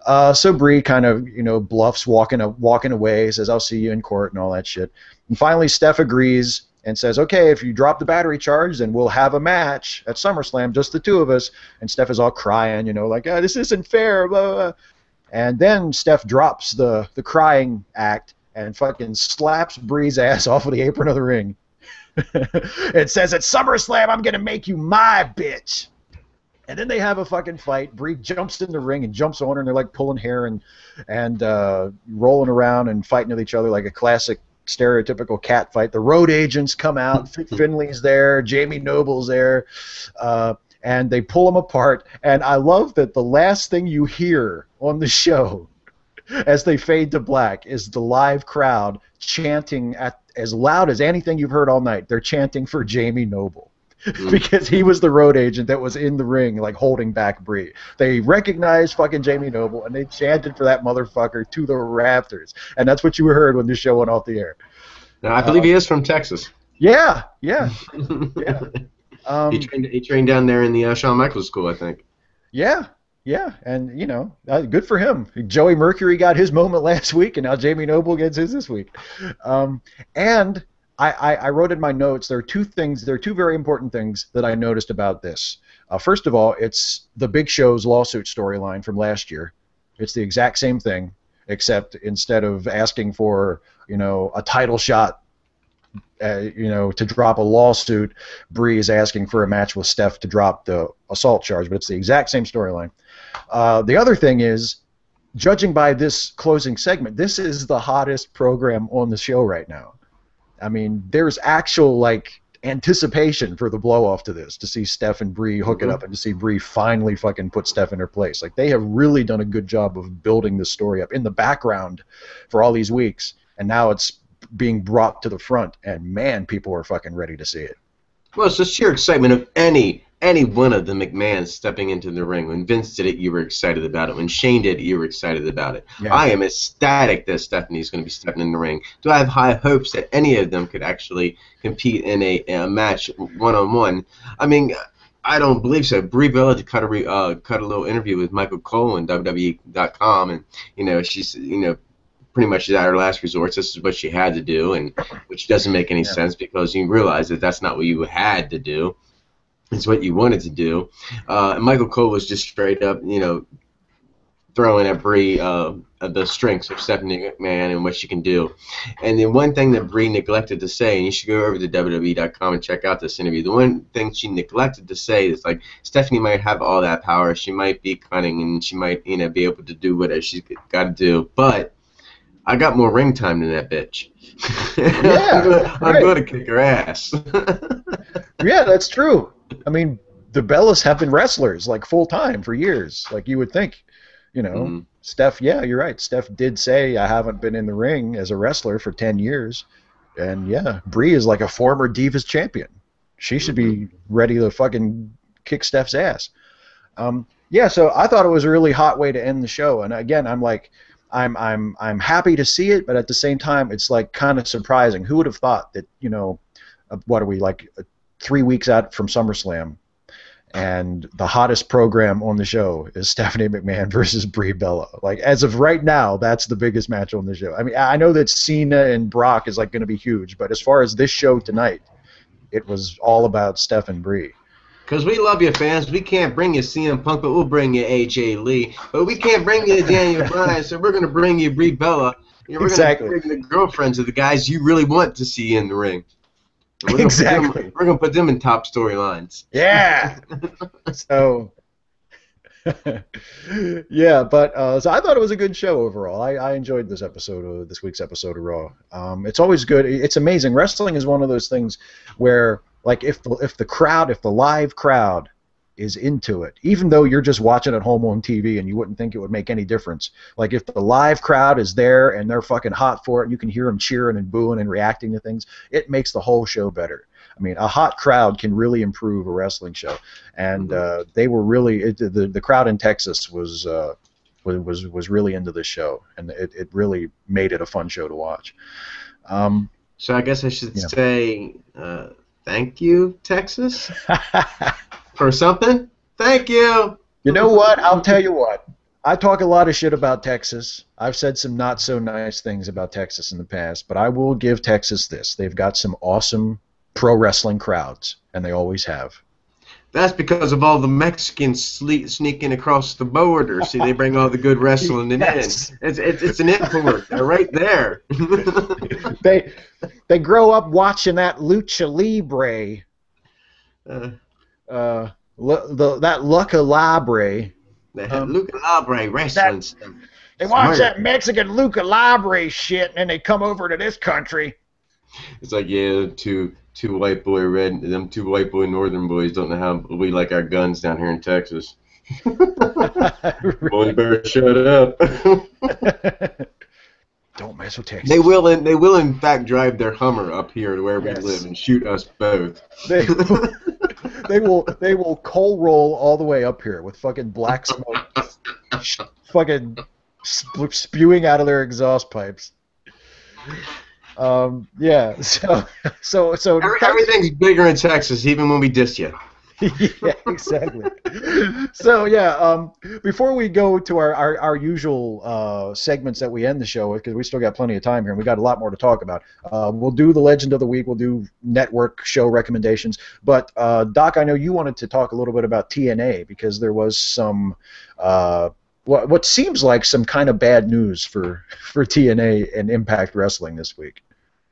blah." So Brie kind of, bluffs, walking away, says, "I'll see you in court," and all that shit. And finally, Steph agrees and says, "Okay, if you drop the battery charge, then we'll have a match at SummerSlam, just the two of us." And Steph is all crying, like, "Oh, this isn't fair, blah, blah." And then Steph drops the crying act and fucking slaps Brie's ass off of the apron of the ring. It says, "At SummerSlam, I'm going to make you my bitch." And then they have a fucking fight. Brie jumps in the ring and jumps on her, and they're like pulling hair and rolling around and fighting with each other like a classic stereotypical cat fight. The road agents come out. Finley's there. Jamie Noble's there. And they pull them apart. And I love that the last thing you hear on the show as they fade to black is the live crowd chanting as loud as anything you've heard all night. They're chanting for Jamie Noble because he was the road agent that was in the ring, like, holding back Brie. They recognized fucking Jamie Noble, and they chanted for that motherfucker to the rafters. And that's what you heard when the show went off the air. Now, I believe he is from Texas. Yeah. He trained down there in the Shawn Michaels school, I think. Yeah, and, good for him. Joey Mercury got his moment last week, and now Jamie Noble gets his this week. And I wrote in my notes, there are two very important things that I noticed about this. First of all, it's the Big Show's lawsuit storyline from last year. It's the exact same thing, except instead of asking for, a title shot, to drop a lawsuit, Brie is asking for a match with Steph to drop the assault charge, but it's the exact same storyline. The other thing is judging by this closing segment, this is the hottest program on the show right now. I mean, there's actual like anticipation for the blow off to this, to see Steph and Bree hook it up and to see Bree finally fucking put Steph in her place. Like, they have really done a good job of building this story up in the background for all these weeks, and now it's being brought to the front, and man, people are fucking ready to see it. Well, it's the sheer excitement of any one of the McMahons stepping into the ring. When Vince did it, you were excited about it. When Shane did it, you were excited about it. Yeah. I am ecstatic that Stephanie's going to be stepping in the ring. Do I have high hopes that any of them could actually compete in a match one-on-one? I mean, I don't believe so. Brie Bella cut a little interview with Michael Cole on WWE.com, and she's pretty much at her last resort. This is what she had to do, and which doesn't make any sense, because you realize that that's not what you had to do. It's what you wanted to do. And Michael Cole was just straight up, throwing at Brie the strengths of Stephanie McMahon and what she can do. And the one thing that Brie neglected to say, and you should go over to WWE.com and check out this interview, the one thing she neglected to say is, like, Stephanie might have all that power. She might be cunning, and she might, be able to do whatever she's got to do. But I got more ring time than that bitch. Yeah, I'm going to kick her ass. Yeah, that's true. I mean, the Bellas have been wrestlers, like, full-time for years. Like, you would think, Steph, yeah, you're right. Steph did say, I haven't been in the ring as a wrestler for 10 years. And, yeah, Brie is like a former Divas champion. She should be ready to fucking kick Steph's ass. Yeah, so I thought it was a really hot way to end the show. And, again, I'm like, I'm happy to see it, but at the same time, it's, like, kind of surprising. Who would have thought that, what are we, like, 3 weeks out from SummerSlam, and the hottest program on the show is Stephanie McMahon versus Brie Bella. Like, as of right now, that's the biggest match on the show. I mean, I know that Cena and Brock is, like, going to be huge, but as far as this show tonight, it was all about Steph and Brie. Because we love you, fans. We can't bring you CM Punk, but we'll bring you AJ Lee. But we can't bring you Daniel Bryan, so we're going to bring you Brie Bella. We're exactly. going to bring the girlfriends of the guys you really want to see in the ring. Exactly. We're going to put them in top storylines. Yeah. So, yeah, but so I thought it was a good show overall. I enjoyed this week's episode of Raw. It's always good. It's amazing. Wrestling is one of those things where, like, if the live crowd is into it, even though you're just watching at home on TV and you wouldn't think it would make any difference. Like, if the live crowd is there and they're fucking hot for it and you can hear them cheering and booing and reacting to things, it makes the whole show better. I mean, a hot crowd can really improve a wrestling show. And they were really, the crowd in Texas was really into this show, and it really made it a fun show to watch. So I guess I should say thank you, Texas. For something? Thank you! You know what? I'll tell you what. I talk a lot of shit about Texas. I've said some not so nice things about Texas in the past, but I will give Texas this. They've got some awesome pro wrestling crowds, and they always have. That's because of all the Mexicans sneaking across the border. See, they bring all the good wrestling in. It's an import. They're right there. They grow up watching that lucha libre. That Lucha Libre. Lucha Libre wrestling. They watch that Mexican Lucha Libre shit, and then they come over to this country. It's like, yeah, two white boy northern boys don't know how we like our guns down here in Texas. Boy, better shut up. Don't mess with Texas. They will in fact drive their Hummer up here to where we live and shoot us both. They will coal roll all the way up here with fucking black smoke, fucking spewing out of their exhaust pipes. Yeah. So everything's bigger in Texas, even when we diss you. Yeah, exactly. So yeah, before we go to our usual segments that we end the show with, because we still got plenty of time here and we got a lot more to talk about, we'll do the Legend of the Week, we'll do network show recommendations, but Doc, I know you wanted to talk a little bit about TNA, because there was some what seems like some kind of bad news for TNA and Impact Wrestling this week.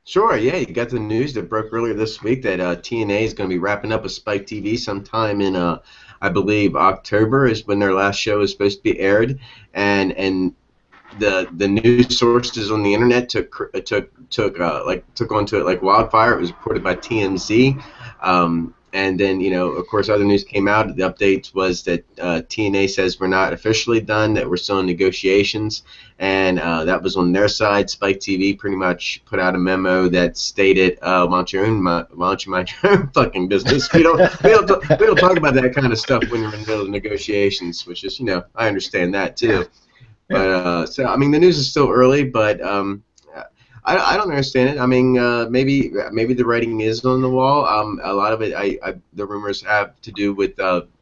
Sure, yeah, you got the news that broke earlier this week that TNA is going to be wrapping up with Spike TV sometime in, I believe, October is when their last show is supposed to be aired, and the news sources on the internet took onto it like wildfire. It was reported by TMZ. And then, of course, other news came out. The update was that TNA says we're not officially done, that we're still in negotiations. And that was on their side. Spike TV pretty much put out a memo that stated, why don't you mind your own fucking business? We don't talk about that kind of stuff when you're in the middle of negotiations, which is, I understand that too. But so, I mean, the news is still early, but I don't understand it. I mean, maybe the writing is on the wall. A lot of it, the rumors have to do with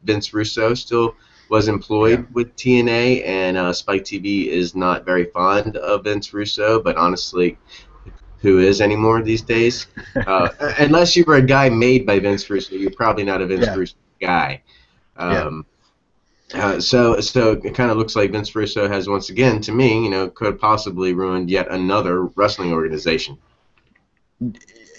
Vince Russo still was employed with TNA, and Spike TV is not very fond of Vince Russo. But honestly, who is anymore these days? Unless you were a guy made by Vince Russo, you're probably not a Vince Russo guy. So it kind of looks like Vince Russo has once again, to me, could possibly ruin yet another wrestling organization.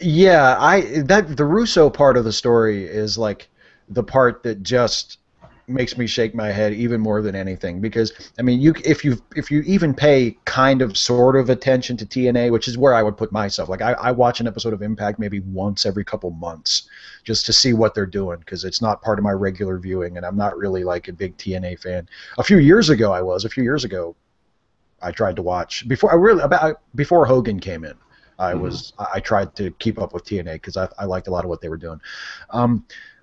Yeah, the Russo part of the story is like the part that just makes me shake my head even more than anything, because I mean, if you even pay kind of sort of attention to TNA, which is where I would put myself. Like I watch an episode of Impact maybe once every couple months just to see what they're doing, because it's not part of my regular viewing, and I'm not really like a big TNA fan. A few years ago I tried to watch before Hogan came in. I tried to keep up with TNA because I liked a lot of what they were doing.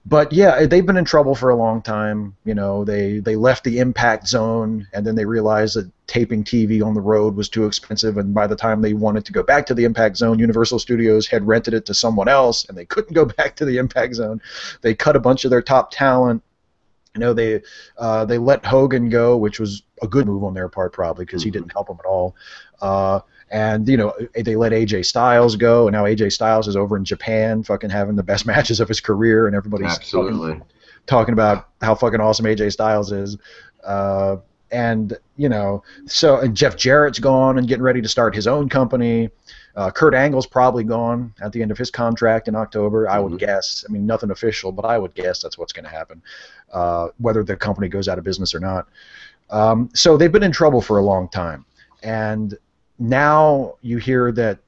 But yeah, they've been in trouble for a long time. They left the Impact Zone, and then they realized that taping TV on the road was too expensive, and by the time they wanted to go back to the Impact Zone, Universal Studios had rented it to someone else, and they couldn't go back to the Impact Zone. They cut a bunch of their top talent. They let Hogan go, which was a good move on their part, probably, because he didn't help them at all. And they let AJ Styles go, and now AJ Styles is over in Japan, fucking having the best matches of his career, and everybody's talking about how fucking awesome AJ Styles is. And Jeff Jarrett's gone and getting ready to start his own company. Kurt Angle's probably gone at the end of his contract in October, I would guess. I mean, nothing official, but I would guess that's what's going to happen, whether the company goes out of business or not. So they've been in trouble for a long time. And now you hear that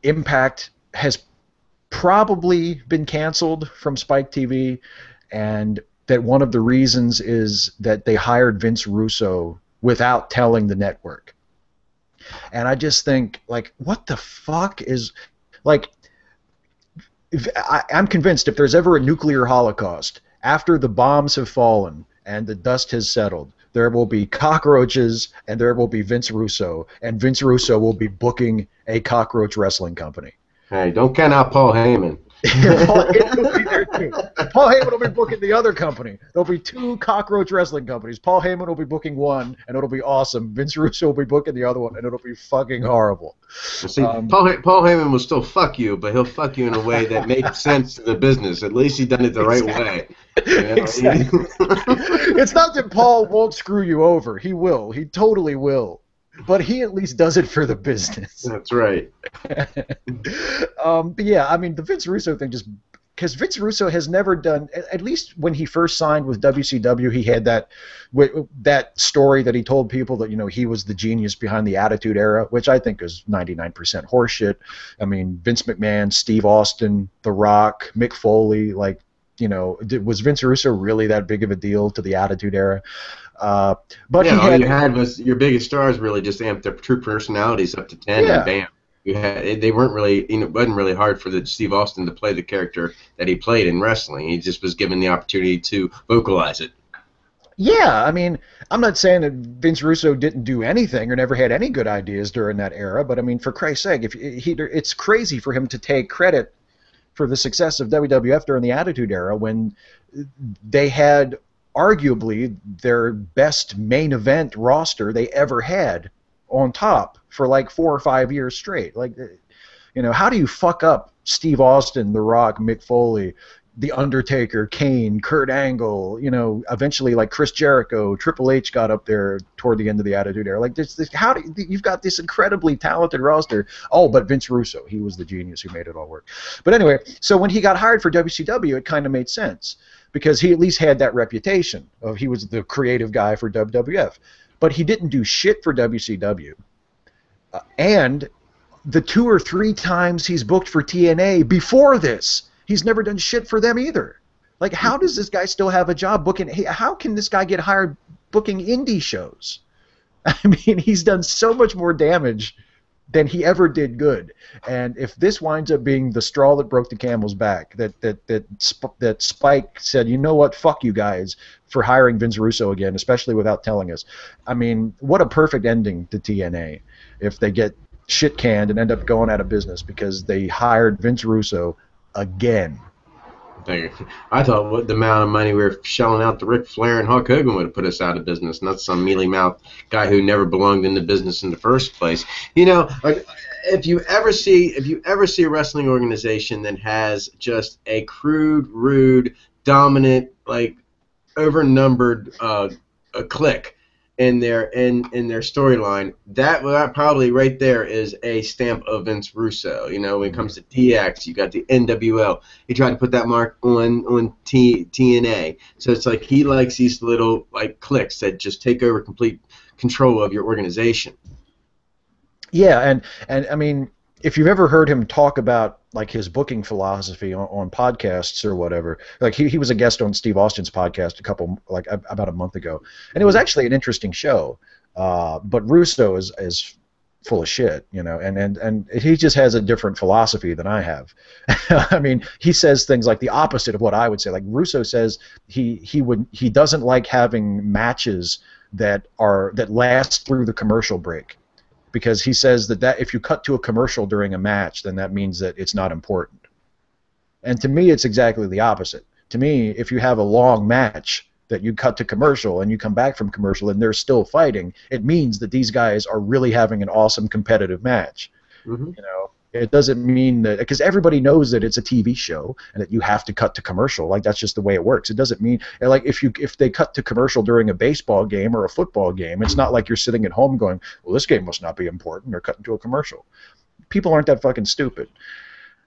Impact has probably been canceled from Spike TV, and that one of the reasons is that they hired Vince Russo without telling the network. And I just think, like, what the fuck is, like, I'm convinced if there's ever a nuclear holocaust, after the bombs have fallen and the dust has settled, there will be cockroaches and there will be Vince Russo, and Vince Russo will be booking a cockroach wrestling company. Hey, don't count out Paul Heyman. Paul Heyman will be there too. Paul Heyman will be booking the other company. There'll be two cockroach wrestling companies. Paul Heyman will be booking one, and it'll be awesome. Vince Russo will be booking the other one, and it'll be fucking horrible. See, Paul Heyman will still fuck you, but he'll fuck you in a way that makes sense to the business. At least he done it the right way. Exactly. It's not that Paul won't screw you over. He will. He totally will. But he at least does it for the business. That's right. But yeah, I mean, the Vince Russo thing just... Because Vince Russo has never done... At least when he first signed with WCW, he had that story that he told people that, he was the genius behind the Attitude Era, which I think is 99% horseshit. I mean, Vince McMahon, Steve Austin, The Rock, Mick Foley, was Vince Russo really that big of a deal to the Attitude Era? But yeah, all you had was your biggest stars really just amped their true personalities up to 10, and bam. They weren't really, it wasn't really hard for the Steve Austin to play the character that he played in wrestling. He just was given the opportunity to vocalize it. Yeah, I mean, I'm not saying that Vince Russo didn't do anything or never had any good ideas during that era, but I mean, for Christ's sake, it's crazy for him to take credit for the success of WWF during the Attitude Era when they had arguably their best main event roster they ever had on top for like 4 or 5 years straight. Like, how do you fuck up Steve Austin, The Rock, Mick Foley, The Undertaker, Kane, Kurt Angle, eventually like Chris Jericho, Triple H got up there toward the end of the Attitude Era. Like, you've got this incredibly talented roster. Oh, but Vince Russo, he was the genius who made it all work. But anyway, so when he got hired for WCW, it kind of made sense because he at least had that reputation of he was the creative guy for WWF. but he didn't do shit for WCW. And the 2 or 3 times he's booked for TNA before this, he's never done shit for them either. Like, how does this guy still have a job booking? How can this guy get hired booking indie shows? I mean, he's done so much more damage than he ever did good. And if this winds up being the straw that broke the camel's back, that Spike said, you know what, fuck you guys for hiring Vince Russo again, especially without telling us. I mean, what a perfect ending to TNA if they get shit canned and end up going out of business because they hired Vince Russo again. I thought what the amount of money we were shelling out to Ric Flair and Hulk Hogan would have put us out of business, not some mealy-mouthed guy who never belonged in the business in the first place. You know, like, if you ever see a wrestling organization that has just a crude, rude, dominant, like overnumbered a clique in their storyline, that probably right there is a stamp of Vince Russo. You know, when it comes to DX, you got the NWL. He tried to put that mark on TNA. So it's like he likes these little like cliques that just take over complete control of your organization. Yeah, and I mean, if you've ever heard him talk about like his booking philosophy on podcasts or whatever, like he was a guest on Steve Austin's podcast about a month ago, and it was actually an interesting show. But Russo is full of shit, you know, and he just has a different philosophy than I have. I mean, he says things like the opposite of what I would say. Like Russo says he doesn't like having matches that last through the commercial break. Because he says that if you cut to a commercial during a match, then that means that it's not important. And to me, it's exactly the opposite. To me, if you have a long match that you cut to commercial and you come back from commercial and they're still fighting, it means that these guys are really having an awesome competitive match. Mm-hmm. You know, it doesn't mean that, because everybody knows that it's a TV show and that you have to cut to commercial. Like, that's just the way it works. It doesn't mean, like, if they cut to commercial during a baseball game or a football game, it's not like you're sitting at home going, well, this game must not be important. They're cutting to a commercial. People aren't that fucking stupid,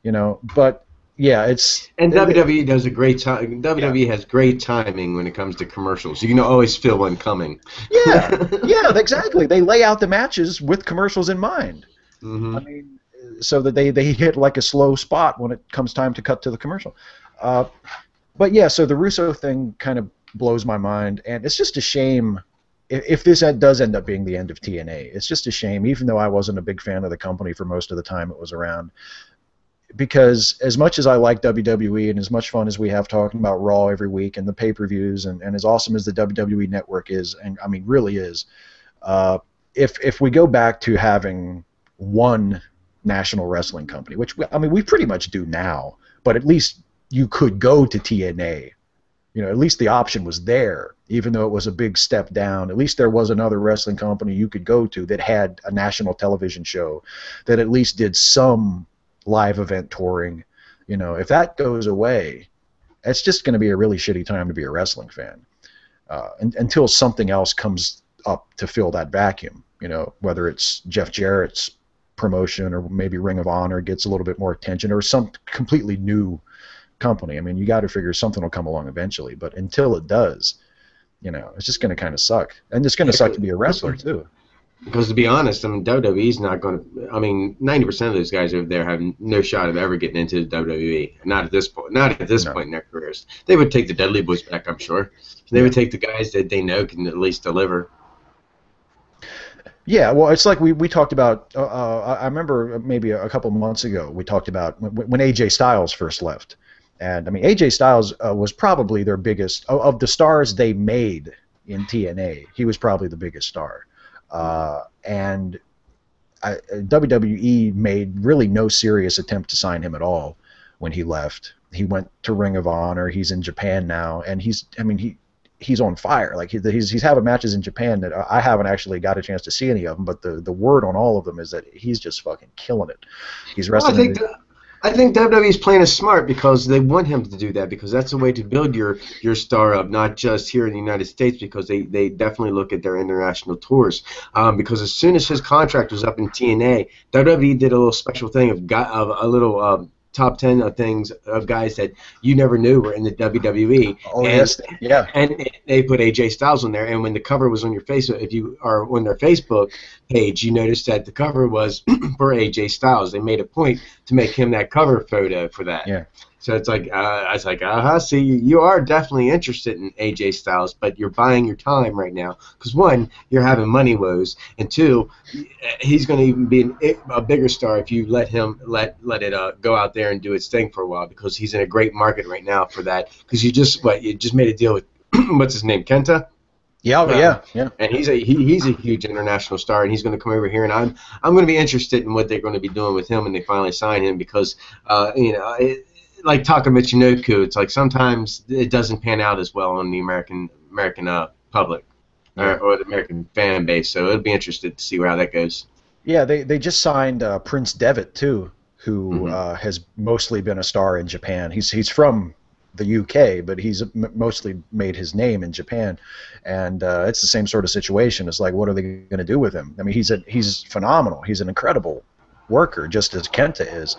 you know. But yeah, WWE does a great time. WWE has great timing when it comes to commercials. You can always feel one coming. Yeah, exactly. They lay out the matches with commercials in mind. Mm-hmm. I mean, so that they hit like a slow spot when it comes time to cut to the commercial. But yeah, so the Russo thing kind of blows my mind, and it's just a shame if this does end up being the end of TNA. It's just a shame, even though I wasn't a big fan of the company for most of the time it was around. Because as much as I like WWE and as much fun as we have talking about Raw every week and the pay-per-views and as awesome as the WWE network is, and I mean really is, if we go back to having one national wrestling company, which I mean we pretty much do now, but at least you could go to TNA. You know, at least the option was there, even though it was a big step down. At least there was another wrestling company you could go to that had a national television show, that at least did some live event touring. You know, if that goes away, it's just going to be a really shitty time to be a wrestling fan until something else comes up to fill that vacuum. You know, whether it's Jeff Jarrett's promotion or maybe Ring of Honor gets a little bit more attention or some completely new company. I mean, you got to figure something will come along eventually, but until it does, you know, it's just going to kind of suck. And it's going to suck to be a wrestler too. Because to be honest, I mean, WWE's not going to. I mean, 90% of those guys over there have no shot of ever getting into the WWE. Not at this point. Not at this point in their careers. They would take the Dudley Boys back, I'm sure. They would take the guys that they know can at least deliver. Yeah, well, it's like we talked about. I remember maybe a couple months ago we talked about when AJ Styles first left, and I mean AJ Styles was probably their biggest of the stars they made in TNA. He was probably the biggest star, and WWE made really no serious attempt to sign him at all when he left. He went to Ring of Honor. He's in Japan now, and he's on fire. Like he's having matches in Japan that I haven't actually got a chance to see any of them, but the word on all of them is that he's just fucking killing it. He's wrestling. Well, I think WWE's playing is smart because they want him to do that, because that's a way to build your star up, not just here in the United States, because they definitely look at their international tours. Because as soon as his contract was up in TNA, WWE did a little special thing of a little top 10 of things of guys that you never knew were in the WWE. Oh yes, yeah, And they put AJ Styles on there. And when the cover was on your Facebook, if you are on their Facebook page, you noticed that the cover was for AJ Styles. They made a point to make him that cover photo for that. yeah. So it's like, I was like, see, you are definitely interested in AJ Styles, but you're buying your time right now. Because one, you're having money woes, and two, he's going to even be a bigger star if you let it go out there and do its thing for a while, because he's in a great market right now for that. Because you just made a deal with what's his name, Kenta. Yeah. And he's a huge international star, and he's going to come over here, and I'm going to be interested in what they're going to be doing with him when they finally sign him, because like Taka Michinoku, it's like sometimes it doesn't pan out as well on the American public or the American fan base. So it'll be interesting to see how that goes. Yeah, they just signed Prince Devitt too, who has mostly been a star in Japan. He's from the UK, but he's mostly made his name in Japan, and it's the same sort of situation. It's like, what are they going to do with him? I mean, he's phenomenal. He's an incredible worker, just as Kenta is.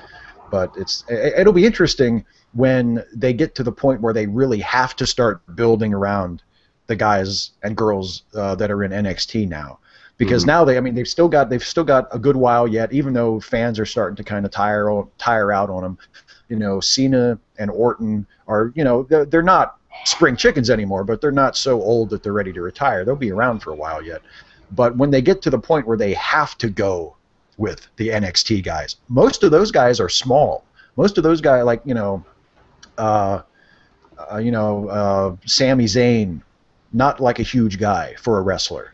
But it'll be interesting when they get to the point where they really have to start building around the guys and girls that are in NXT now, because now they've still got a good while yet, even though fans are starting to kind of tire out on them. You know, Cena and Orton are, they're not spring chickens anymore, but they're not so old that they're ready to retire. They'll be around for a while yet. But when they get to the point where they have to go with the NXT guys, most of those guys are small. Most of those guys, like Sami Zayn, not like a huge guy for a wrestler.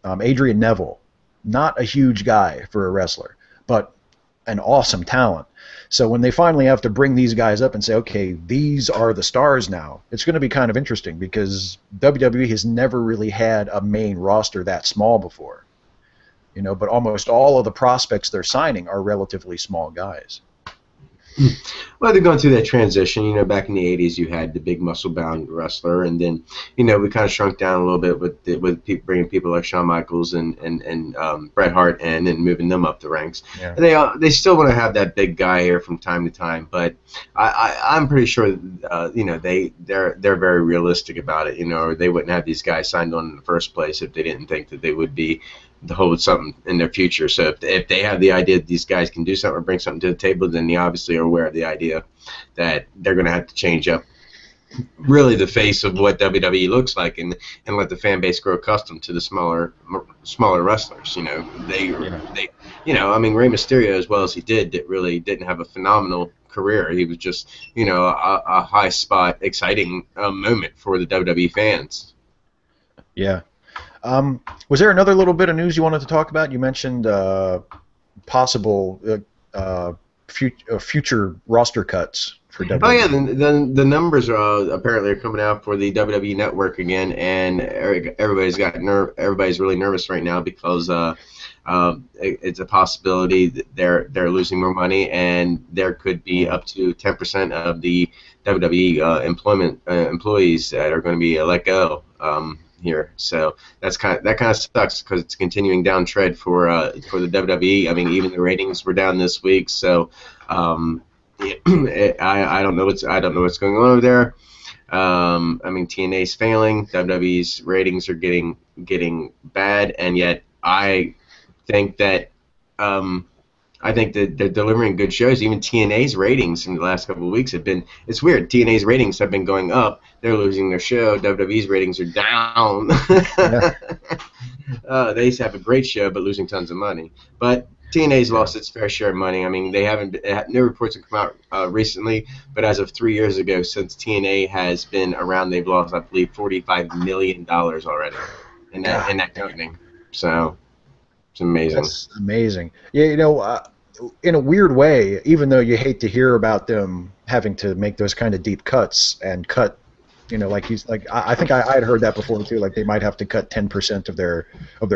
Adrian Neville, not a huge guy for a wrestler, but an awesome talent. So when they finally have to bring these guys up and say, okay, these are the stars now, it's going to be kind of interesting, because WWE has never really had a main roster that small before. But almost all of the prospects they're signing are relatively small guys. Well, they're going through that transition. Back in the 80s, you had the big muscle-bound wrestler, and then, we kind of shrunk down a little bit with bringing people like Shawn Michaels and Bret Hart in and moving them up the ranks. Yeah. And they still want to have that big guy here from time to time, but I'm pretty sure, they're very realistic about it. Or they wouldn't have these guys signed on in the first place if they didn't think that they would be to hold something in their future. So if they have the idea that these guys can do something or bring something to the table, then they obviously are aware of the idea that they're going to have to change up really the face of what WWE looks like, and let the fan base grow accustomed to the smaller wrestlers. Rey Mysterio, as well as he did, really didn't have a phenomenal career. He was just a high spot, exciting moment for the WWE fans. Yeah. Was there another little bit of news you wanted to talk about? You mentioned possible future roster cuts for WWE. Oh yeah, the numbers are apparently coming out for the WWE Network again, and everybody's really nervous right now, because it's a possibility that they're losing more money, and there could be up to 10% of the WWE employees that are going to be let go. Here, so that kind of sucks, because it's continuing down tread for the WWE. I mean, even the ratings were down this week, so I don't know what's going on over there. TNA's failing. WWE's ratings are getting bad, and yet I think that they're delivering good shows. Even TNA's ratings in the last couple of weeks have been, it's weird. TNA's ratings have been going up. They're losing their show. WWE's ratings are down. They have a great show, but losing tons of money. But TNA's lost its fair share of money. I mean, no reports have come out recently, but as of 3 years ago, since TNA has been around, they've lost, I believe, $45 million already in that company. So it's amazing. That's amazing. Yeah, in a weird way, even though you hate to hear about them having to make those kind of deep cuts and cut, I think I had heard that before too. Like, they might have to cut 10% of their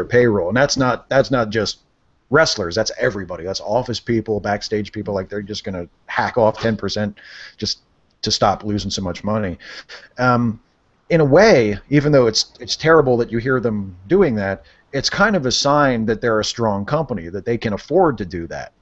payroll, and that's not just wrestlers. That's everybody. That's office people, backstage people. Like, they're just gonna hack off 10% just to stop losing so much money. In a way, even though it's terrible that you hear them doing that, it's kind of a sign that they're a strong company, that they can afford to do that.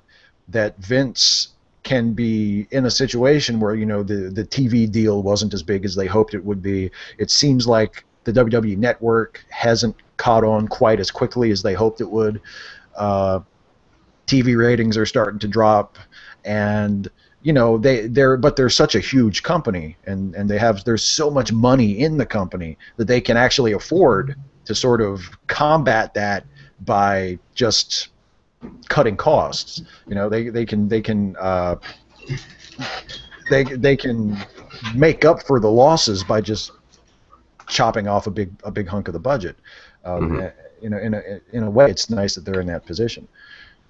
that Vince can be in a situation where, the TV deal wasn't as big as they hoped it would be. It seems like the WWE Network hasn't caught on quite as quickly as they hoped it would. TV ratings are starting to drop, and they're such a huge company, and there's so much money in the company that they can actually afford to sort of combat that by just cutting costs. They can make up for the losses by just chopping off a big hunk of the budget. In a way, it's nice that they're in that position.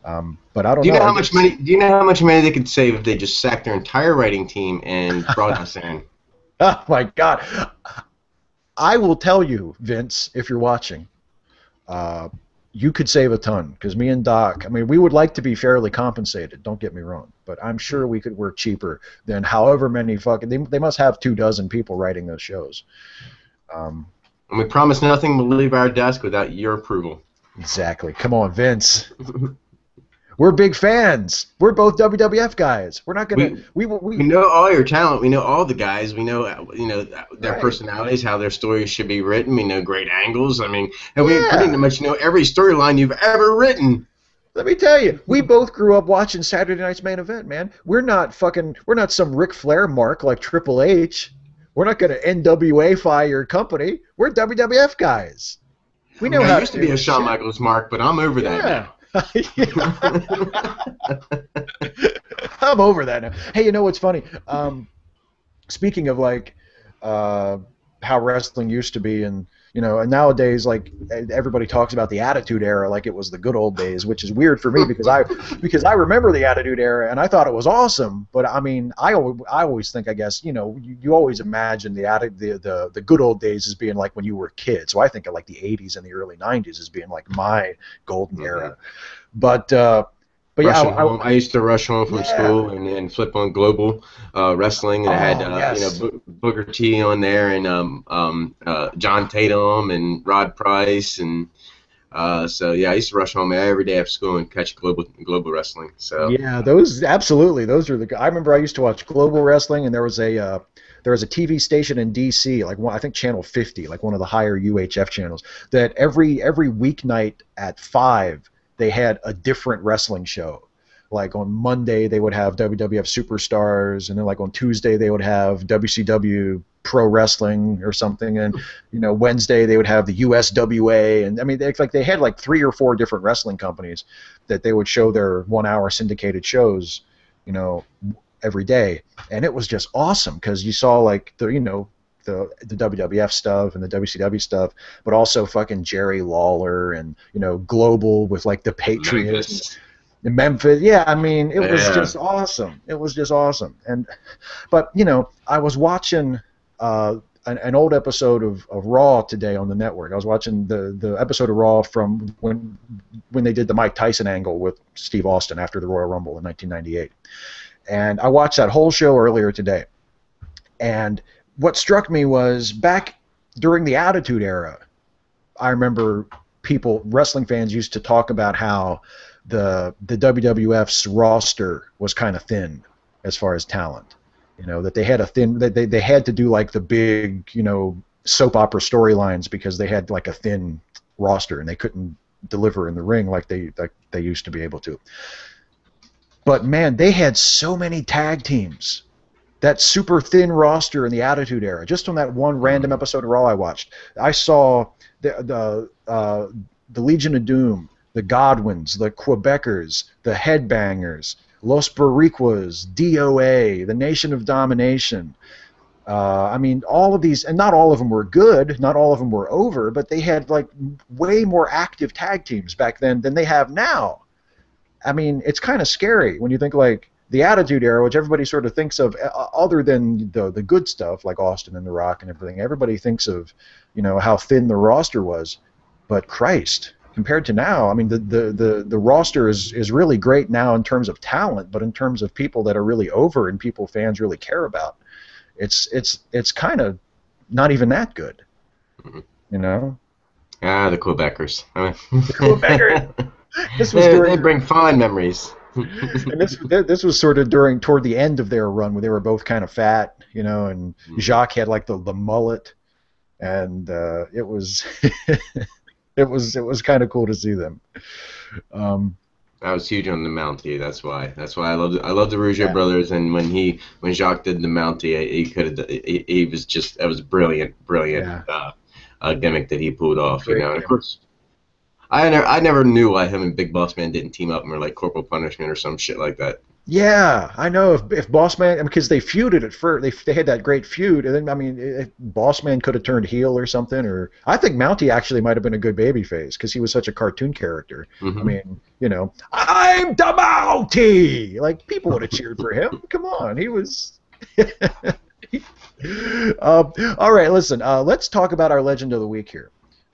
But I don't know. Do you know how much money? Do you know how much money they could save if they just sacked their entire writing team and brought us in? Oh my God! I will tell you, Vince, if you're watching, you could save a ton, because me and Doc, I mean, we would like to be fairly compensated. Don't get me wrong, but I'm sure we could work cheaper than however many they must have 24 people writing those shows. And we promise nothing will leave our desk without your approval. Exactly. Come on, Vince. We're big fans. We're both WWF guys. We're not gonna. We know all your talent. We know all the guys. We know their personalities, how their stories should be written. We know great angles. I mean, and we pretty much know every storyline you've ever written. Let me tell you, we both grew up watching Saturday Night's Main Event, man. We're not some Ric Flair mark like Triple H. We're not gonna NWA-fy your company. We're WWF guys. We know how. I used to be a Shawn Michaels mark, but I'm over that now. I'm over that now. Hey, you know what's funny? Speaking of how wrestling used to be, and and nowadays, like, everybody talks about the Attitude Era like it was the good old days, which is weird for me because I remember the Attitude Era and I thought it was awesome. But I mean, I always think, I guess, you always imagine the good old days as being like when you were a kid. So I think of like the 80s and the early 90s as being like my golden era. But yeah, I used to rush home from school and flip on Global Wrestling, and I had Booker T on there, and John Tatum and Rod Price, and so yeah, I used to rush home every day after school and catch Global Wrestling. So yeah, those are I remember I used to watch Global Wrestling, and there was a TV station in DC, like I think Channel 50, like one of the higher UHF channels, that every weeknight at 5. They had a different wrestling show. Like on Monday they would have WWF Superstars, and then like on Tuesday they would have WCW Pro Wrestling or something, and Wednesday they would have the USWA, and I mean they had like 3 or 4 different wrestling companies that they would show their 1-hour syndicated shows, every day, and it was just awesome because you saw like the WWF stuff and the WCW stuff, but also fucking Jerry Lawler and Global with like the Patriots, Memphis. Yeah, I mean it was just awesome. It was just awesome. But I was watching an old episode of Raw today on the network. I was watching the episode of Raw from when they did the Mike Tyson angle with Steve Austin after the Royal Rumble in 1998, and I watched that whole show earlier today, and what struck me was back during the Attitude Era, I remember wrestling fans used to talk about how the WWF's roster was kind of thin as far as talent. That they had they had to do like the big, soap opera storylines because they had like a thin roster and they couldn't deliver in the ring like they used to be able to. But man, they had so many tag teams. That super thin roster in the Attitude Era. Just on that one random episode of Raw I watched, I saw the Legion of Doom, the Godwins, the Quebecers, the Headbangers, Los Boricuas, DOA, the Nation of Domination. I mean, all of these, and not all of them were good, not all of them were over, but they had like way more active tag teams back then than they have now. I mean, it's kind of scary when you think like the Attitude Era, which everybody sort of thinks of, other than the good stuff like Austin and The Rock and everything, everybody thinks of, how thin the roster was. But Christ, compared to now, I mean, the roster is really great now in terms of talent, but in terms of people that are really over and people fans really care about, it's kind of not even that good, Mm-hmm. The Quebecers. Quebecers. They bring fond memories. And this was sort of toward the end of their run, where they were both kind of fat, and Jacques had like the mullet, and it was it was kind of cool to see them. I was huge on the Mountie. That's why. I love the Rougeau Yeah. brothers. And when Jacques did the Mountie, he was just, that was brilliant Yeah. gimmick that he pulled off. Great And of gimmick. course, I never knew why him and Big Boss Man didn't team up and were like Corporal Punishment or some shit like that. Yeah, I know. If Boss Man, because they feuded at first, they had that great feud, and then I mean, Boss Man could have turned heel or something, or I think Mountie actually might have been a good babyface because he was such a cartoon character. I mean, I'm the Mountie. Like people would have cheered for him. Come on, he was. All right, listen. Let's talk about our Legend of the Week here.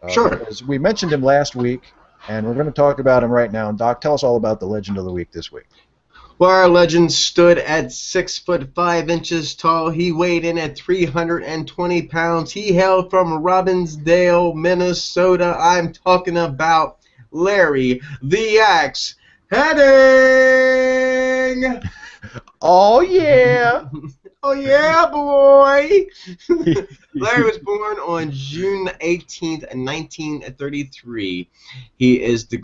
Sure. Because we mentioned him last week, and we're going to talk about him right now. And Doc, tell us all about the Legend of the Week this week. Well, our legend stood at 6'5" tall. He weighed in at 320 pounds. He hailed from Robbinsdale, Minnesota. I'm talking about Larry the Axe Henning. Oh yeah. Oh yeah, boy. Larry was born on June 18th, 1933. He is the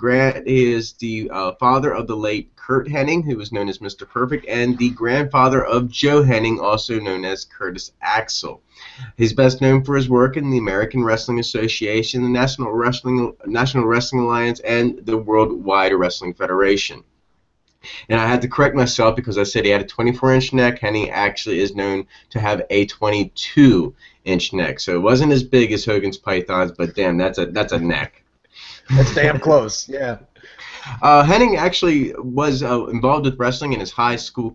father of the late Kurt Hennig, who was known as Mr. Perfect, and the grandfather of Joe Hennig, also known as Curtis Axel. He's best known for his work in the American Wrestling Association, the National Wrestling Alliance, and the Worldwide Wrestling Federation. And I had to correct myself because I said he had a 24-inch neck. Hennig actually is known to have a 22-inch neck. So it wasn't as big as Hogan's Pythons, but damn, that's a neck. That's damn close. Yeah. Hennig actually was involved with wrestling in his high school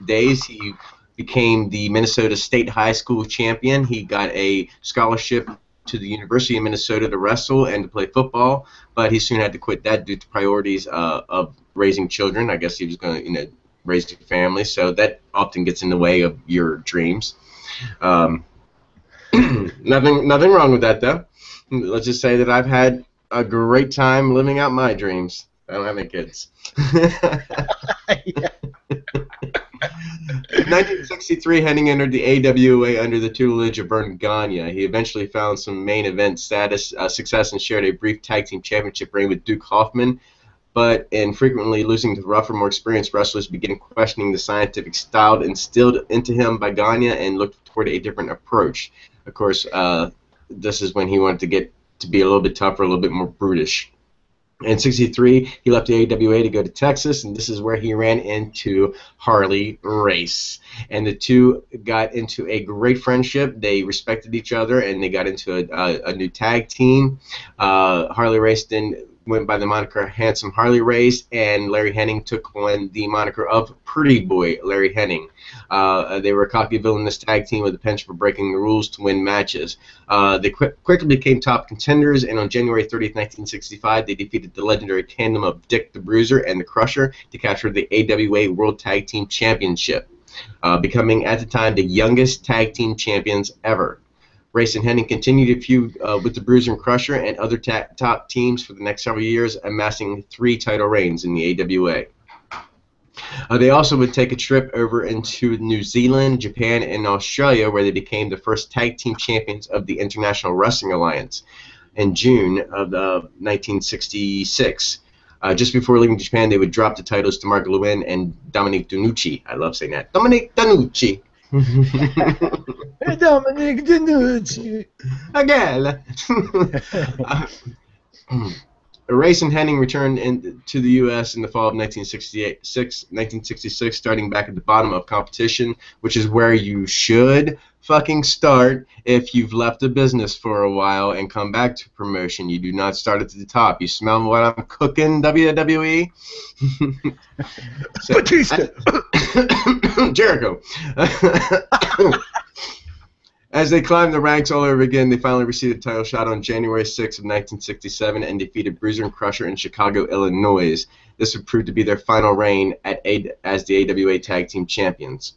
days. He became the Minnesota State High School champion. He got a scholarship to the University of Minnesota to wrestle and to play football, but he soon had to quit that due to priorities of raising children. I guess he was going to, raise a family, so that often gets in the way of your dreams. Nothing wrong with that, though. Let's just say that I've had a great time living out my dreams. I don't have any kids. Yeah. In 1963, Hennig entered the AWA under the tutelage of Vern Gagne. He eventually found some main event success and shared a brief tag team championship reign with Duke Hoffman, but in frequently losing to rougher, more experienced wrestlers, began questioning the scientific style instilled into him by Gagne and looked toward a different approach. Of course, this is when he wanted to get to be a little bit tougher, a little bit more brutish. In 63, he left the AWA to go to Texas, and this is where he ran into Harley Race. And the two got into a great friendship. They respected each other, and they got into a new tag team. Harley Race then went by the moniker Handsome Harley Race, and Larry Hennig took on the moniker of Pretty Boy Larry Hennig. They were a cocky villainous tag team with a penchant for breaking the rules to win matches. They quickly became top contenders, and on January 30th, 1965, they defeated the legendary tandem of Dick the Bruiser and the Crusher to capture the AWA World Tag Team Championship, becoming at the time the youngest tag team champions ever. Race and Hennig continued to feud with the Bruiser and Crusher and other top teams for the next several years, amassing 3 title reigns in the AWA. They also would take a trip over into New Zealand, Japan, and Australia, where they became the first tag team champions of the International Wrestling Alliance in June of 1966. Just before leaving Japan, they would drop the titles to Mark Lewin and Dominique Danucci. I love saying that. Dominique Danucci. Dominic Danucci. Again. Race and Hennig returned to the U.S. in the fall of 1966, starting back at the bottom of competition, which is where you should fucking start if you've left the business for a while and come back to promotion. You do not start at the top. You smell what I'm cooking, WWE? Batista. Jericho. As they climbed the ranks all over again, they finally received a title shot on January 6th of 1967 and defeated Bruiser and Crusher in Chicago, Illinois. This would prove to be their final reign as the AWA Tag Team Champions.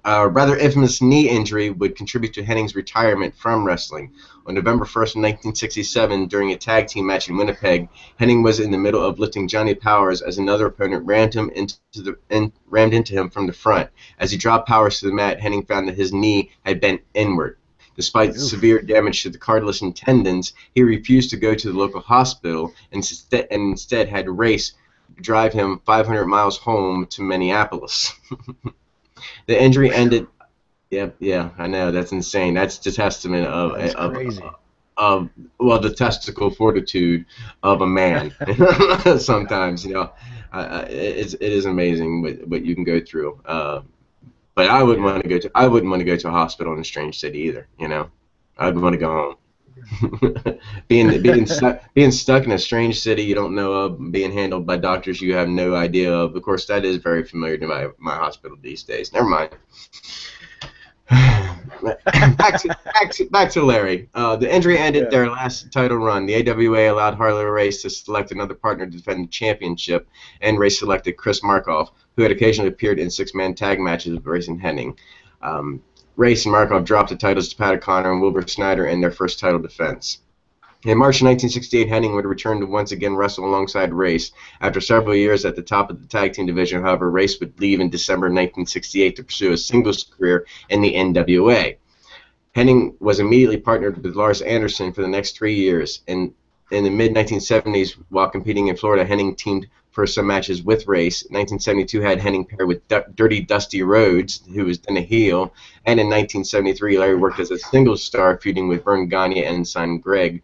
A rather infamous knee injury would contribute to Henning's retirement from wrestling. On November 1st, 1967, during a tag team match in Winnipeg, Henning was in the middle of lifting Johnny Powers as another opponent rammed into him from the front. As he dropped Powers to the mat, Henning found that his knee had bent inward. Despite severe damage to the cartilage and tendons, he refused to go to the local hospital and instead had Race drive him 500 miles home to Minneapolis. The injury ended. Yep, yeah, I know, that's insane. That's the testament of well, the testicle fortitude of a man. Sometimes, it is amazing what you can go through. But I wouldn't want to go to a hospital in a strange city either. I'd want to go home. being stuck in a strange city you don't know of, being handled by doctors you have no idea of. Of course, that is very familiar to my hospital these days. Never mind. back to Larry. The injury ended their last title run. The AWA allowed Harley Race to select another partner to defend the championship, and Race selected Chris Markoff, who had occasionally appeared in six-man tag matches with Race and Henning. Race and Markov dropped the titles to Pat O'Connor and Wilbur Snyder in their first title defense. In March 1968, Henning would return to once again wrestle alongside Race. After several years at the top of the tag team division, however, Race would leave in December 1968 to pursue a singles career in the NWA. Henning was immediately partnered with Lars Anderson for the next 3 years. In the mid-1970s, while competing in Florida, Henning teamed for some matches with Race. 1972 had Henning paired with Dirty Dusty Rhodes, who was then a heel. And in 1973, Larry worked as a singles star, feuding with Vern Gagne and son Greg.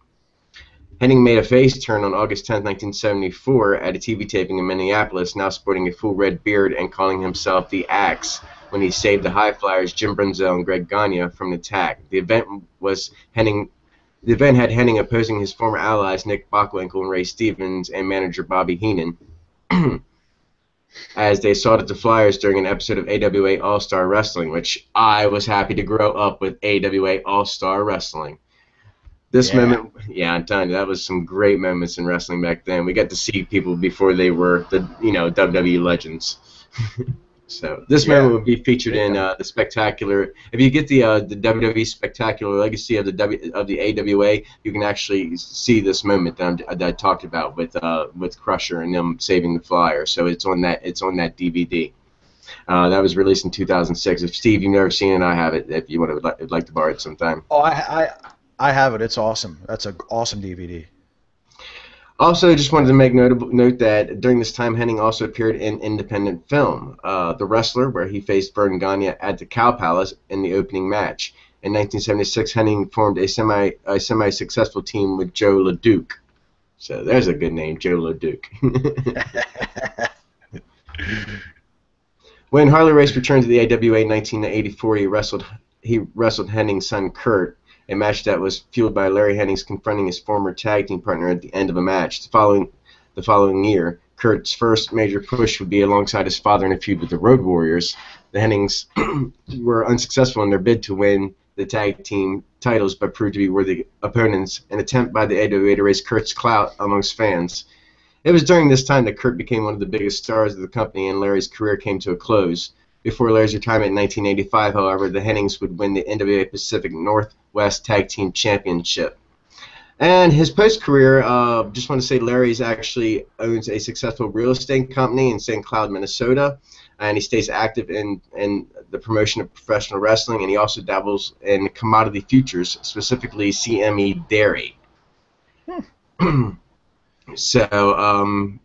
Henning made a face turn on August 10, 1974, at a TV taping in Minneapolis, now sporting a full red beard and calling himself the Axe, when he saved the High Flyers Jim Brunzell and Greg Gagne from an attack. The event had Henning opposing his former allies Nick Bockwinkel and Ray Stevens and manager Bobby Heenan, as they sought out the Flyers during an episode of AWA All-Star Wrestling, which I was happy to grow up with AWA All-Star Wrestling. Moment, I'm telling you, that was some great moments in wrestling back then. We got to see people before they were the WWE legends. So this moment would be featured in the Spectacular. If you get the WWE Spectacular Legacy of the AWA, you can actually see this moment that I talked about with Crusher and them saving the Flyer. So it's on that DVD. That was released in 2006. If Steve, you've never seen it, I have it. If you would like to borrow it sometime. Oh, I have it. It's awesome. That's an awesome DVD. Also, just wanted to make note that during this time, Henning also appeared in independent film, The Wrestler, where he faced Vern Gagne at the Cow Palace in the opening match. In 1976, Henning formed a semi-successful team with Joe LeDuc. So there's a good name, Joe LeDuc. When Harley Race returned to the AWA in 1984, he wrestled Henning's son Kurt, a match that was fueled by Larry Hennings confronting his former tag team partner at the end of a match. The following year, Kurt's first major push would be alongside his father in a feud with the Road Warriors. The Hennings were unsuccessful in their bid to win the tag team titles, but proved to be worthy opponents, an attempt by the AWA to raise Kurt's clout amongst fans. It was during this time that Kurt became one of the biggest stars of the company, and Larry's career came to a close. Before Larry's retirement in 1985, however, the Hennings would win the NWA Pacific Northwest Tag Team Championship. And his post-career, just want to say Larry's actually owns a successful real estate company in St. Cloud, Minnesota, and he stays active in the promotion of professional wrestling, and he also dabbles in commodity futures, specifically CME Dairy. So,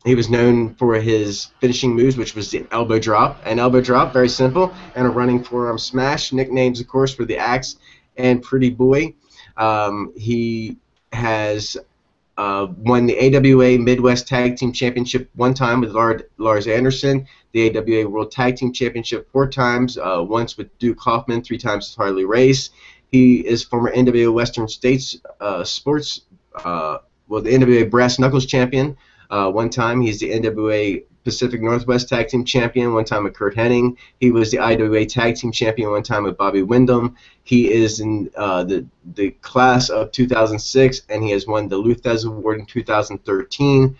he was known for his finishing moves, which was the elbow drop. An elbow drop, very simple, and a running forearm smash. Nicknames, of course, for the Axe and Pretty Boy. He has won the AWA Midwest Tag Team Championship one time with Lars Anderson, the AWA World Tag Team Championship 4 times, once with Duke Hoffman, 3 times with Harley Race. He is former NWA Western States the NWA Brass Knuckles Champion. One time, he's the NWA Pacific Northwest Tag Team Champion, one time with Kurt Hennig. He was the IWA Tag Team Champion one time with Bobby Windham. He is in the class of 2006, and he has won the Luthez Award in 2013.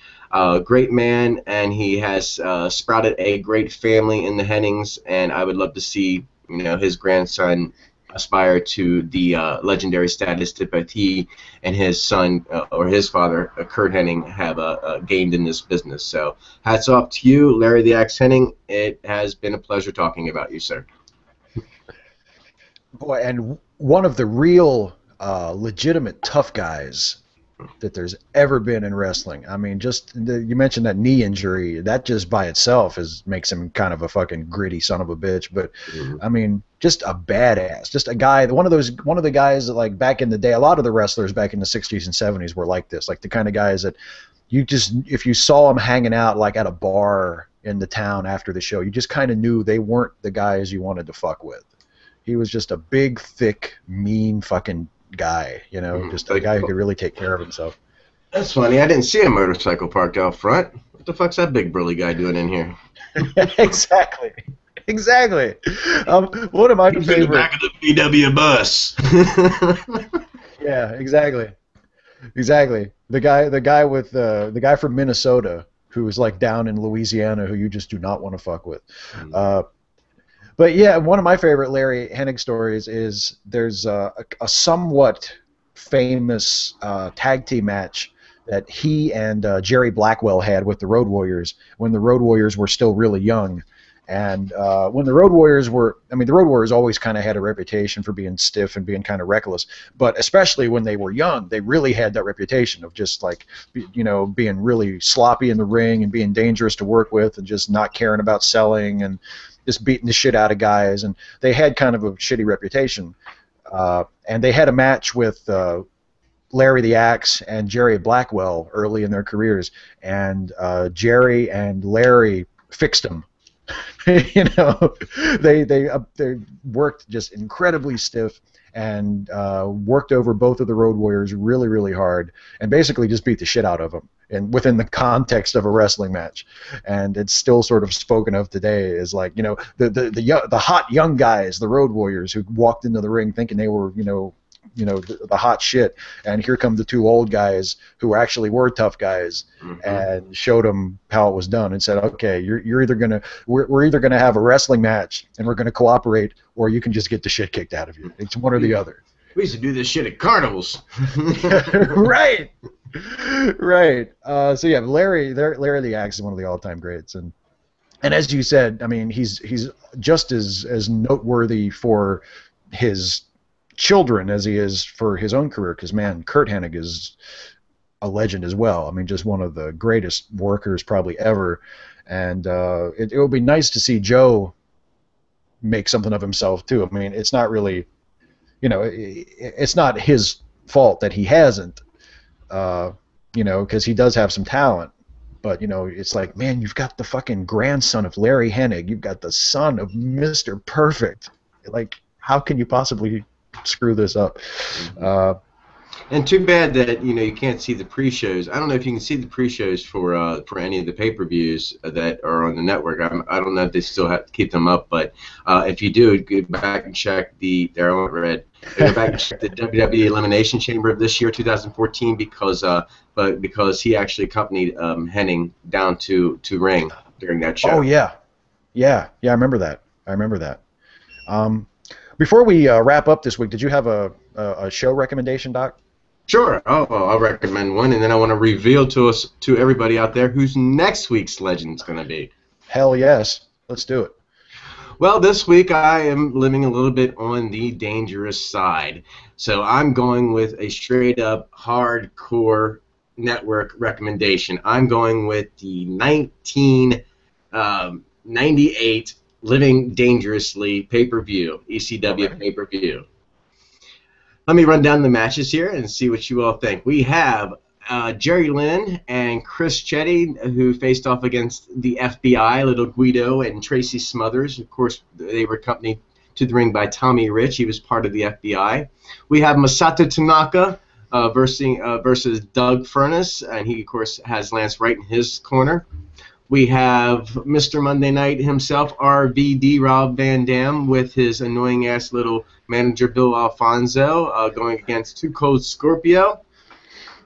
Great man, and he has sprouted a great family in the Hennigs, and I would love to see his grandson aspire to the legendary status that both he and his son or his father, Kurt Hennig, have gained in this business. So hats off to you, Larry the Axe Hennig. It has been a pleasure talking about you, sir. Boy, and one of the real legitimate tough guys that there's ever been in wrestling. I mean, you mentioned that knee injury. That just by itself makes him kind of a fucking gritty son of a bitch. But I mean, just a badass, just a guy. One of the guys that, like, back in the day, a lot of the wrestlers back in the 60s and 70s were like this, like the kind of guys that if you saw them hanging out like at a bar in the town after the show, you just kind of knew they weren't the guys you wanted to fuck with. He was just a big, thick, mean fucking guy, just a guy who could really take care of himself. That's funny. I didn't see a motorcycle parked out front. What the fuck's that big burly guy doing in here? Exactly. One of my favorite. In the back of the VW bus. Yeah, exactly. The guy from Minnesota who was like down in Louisiana who you just do not want to fuck with. But yeah, one of my favorite Larry Hennig stories is there's a somewhat famous tag team match that he and Jerry Blackwell had with the Road Warriors when the Road Warriors were still really young. And when the Road Warriors the Road Warriors always kind of had a reputation for being stiff and being kind of reckless. But especially when they were young, they really had that reputation of just like, being really sloppy in the ring and being dangerous to work with and just not caring about selling and just beating the shit out of guys. And they had kind of a shitty reputation. And they had a match with Larry the Axe and Jerry Blackwell early in their careers. And Jerry and Larry fixed them. They worked just incredibly stiff and worked over both of the Road Warriors really, really hard and basically just beat the shit out of them and within the context of a wrestling match. And it's still sort of spoken of today as like, the hot young guys, the Road Warriors who walked into the ring thinking they were, the hot shit, and here come the two old guys who actually were tough guys and showed them how it was done and said, okay, we're either gonna have a wrestling match and we're gonna cooperate, or you can just get the shit kicked out of you. It's one or the other. We used to do this shit at carnivals. Right. So yeah, Larry the Axe is one of the all-time greats, and as you said, I mean, he's just as noteworthy for his children as he is for his own career, because man, Kurt Hennig is a legend as well. I mean, just one of the greatest workers probably ever, and it would be nice to see Joe make something of himself too. I mean, it's not really, it's not his fault that he hasn't, because he does have some talent, but it's like, man, you've got the fucking grandson of Larry Hennig, you've got the son of Mr. Perfect, like, how can you possibly screw this up? And too bad that you can't see the pre-shows. I don't know if you can see the pre-shows for any of the pay-per-views that are on the network. I don't know if they still have to keep them up, but if you do, go back and check the go back and check the WWE Elimination Chamber of this year, 2014, because he actually accompanied Hennig down to ring during that show. Oh yeah, I remember that. Before we wrap up this week, did you have a show recommendation, Doc? Sure. I'll recommend one, and then I want to reveal to everybody out there who's next week's legend's going to be. Hell yes. Let's do it. Well, this week I am living a little bit on the dangerous side. So I'm going with a straight-up hardcore network recommendation. I'm going with the 1998 Living Dangerously pay-per-view, ECW pay-per-view. Let me run down the matches here and see what you all think. We have Jerry Lynn and Chris Chetty, who faced off against the FBI, Little Guido and Tracy Smothers. Of course, they were accompanied to the ring by Tommy Rich. He was part of the FBI. We have Masato Tanaka versus Doug Furness, and he, of course, has Lance Wright in his corner. We have Mr. Monday Night himself, RVD, Rob Van Dam, with his annoying-ass little manager, Bill Alfonso, going against Too Cold Scorpio.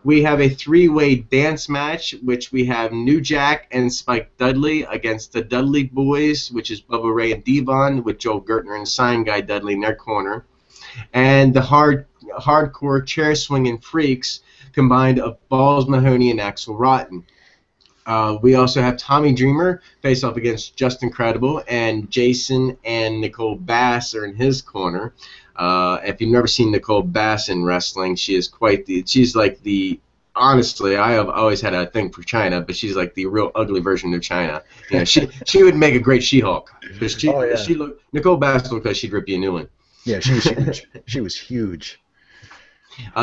We have a three-way dance match, which we have New Jack and Spike Dudley against the Dudley Boys, which is Bubba Ray and Devon, with Joel Gertner and Sign Guy Dudley in their corner. And the hardcore chair-swinging freaks combined of Balls Mahoney and Axel Rotten. We also have Tommy Dreamer face off against Justin Credible, and Jason and Nicole Bass are in his corner. If you've never seen Nicole Bass in wrestling, she's like the, honestly, I have always had a thing for China, but she's like the real ugly version of China. You know, she would make a great She-Hulk. Nicole Bass looked like she'd rip you a new one. Yeah, she was huge. She was huge.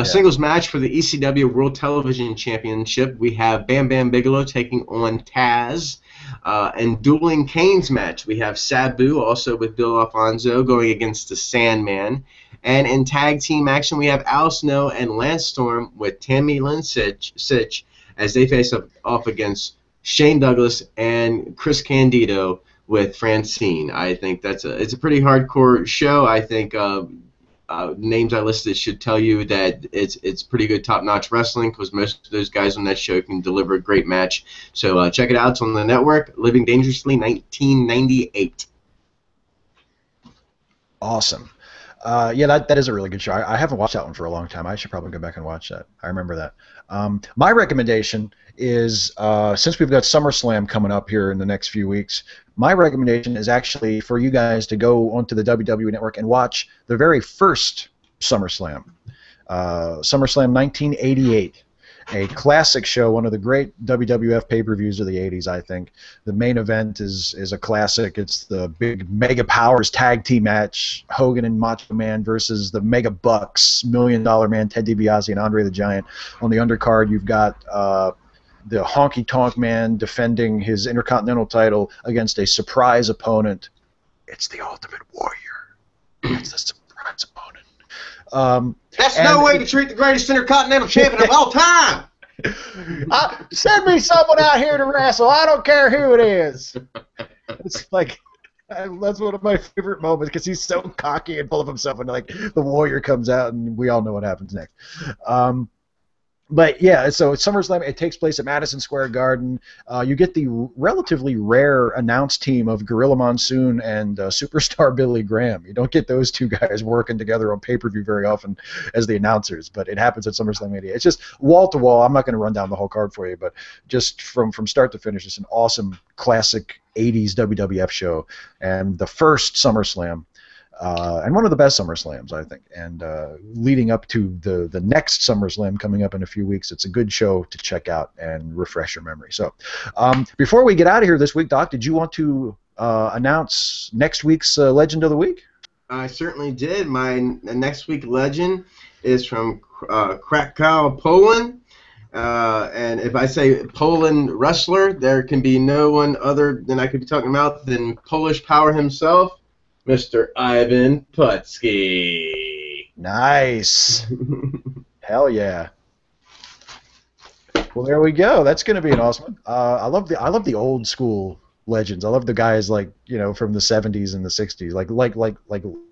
Singles match for the ECW World Television Championship. We have Bam Bam Bigelow taking on Taz. And Dueling Canes match. We have Sabu, also with Bill Alfonso, going against the Sandman. And in tag team action, we have Al Snow and Lance Storm with Tammy Lynn Sitch as they face off against Shane Douglas and Chris Candido with Francine. I think it's a pretty hardcore show. I think names I listed should tell you that it's pretty good top-notch wrestling, because most of those guys on that show can deliver a great match. So check it out. It's on the network. Living Dangerously, 1998. Awesome. That is a really good show. I haven't watched that one for a long time. I should probably go back and watch that. I remember that. My recommendation is, since we've got SummerSlam coming up here in the next few weeks, my recommendation is actually for you guys to go onto the WWE Network and watch the very first SummerSlam, SummerSlam 1988. A classic show, one of the great WWF pay-per-views of the 80s, I think. The main event is a classic. It's the big Mega Powers tag team match, Hogan and Macho Man versus the Mega Bucks, Million Dollar Man, Ted DiBiase, and Andre the Giant. On the undercard, you've got the Honky Tonk Man defending his Intercontinental title against a surprise opponent. It's the Ultimate Warrior. It's the surprise opponent. That's no way to treat the greatest Intercontinental Champion of all time! Send me someone out here to wrestle. I don't care who it is. It's like, that's one of my favorite moments, because he's so cocky and full of himself, and like the Warrior comes out, and we all know what happens next. But yeah, so SummerSlam, it takes place at Madison Square Garden. You get the relatively rare announce team of Gorilla Monsoon and Superstar Billy Graham. You don't get those two guys working together on pay-per-view very often as the announcers, but it happens at SummerSlam 88. It's just wall-to-wall. I'm not going to run down the whole card for you, but just from start to finish, it's an awesome classic 80s WWF show. And the first SummerSlam, and one of the best SummerSlams, I think. And leading up to the next SummerSlam coming up in a few weeks, it's a good show to check out and refresh your memory. So before we get out of here this week, Doc, did you want to announce next week's Legend of the Week? I certainly did. My next week legend is from Krakow, Poland. And if I say Poland wrestler, there can be no one other than I could be talking about than Polish Power himself, Mr. Ivan Putski. Nice. Hell yeah. Well, there we go. That's going to be an awesome one. I love the old school legends. I love the guys like, from the 70s and the 60s, like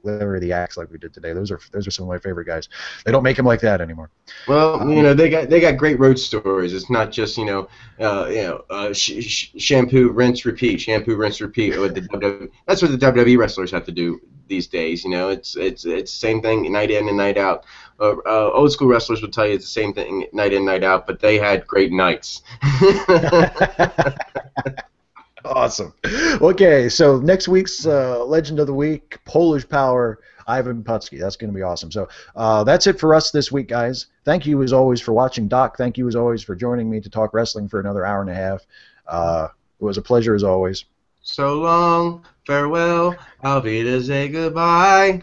Larry the Axe, like we did today. Those are some of my favorite guys. They don't make them like that anymore. Well, they got great road stories. It's not just shampoo, rinse, repeat, shampoo, rinse, repeat. That's what the WWE wrestlers have to do these days. It's the same thing night in and night out. Old school wrestlers would tell you it's the same thing night in, night out, but they had great nights. Awesome. Okay, so next week's Legend of the Week, Polish Power, Ivan Putski. That's going to be awesome. So that's it for us this week, guys. Thank you, as always, for watching. Doc, thank you, as always, for joining me to talk wrestling for another hour and a half. It was a pleasure, as always. So long, farewell, Auf Wiedersehen, goodbye.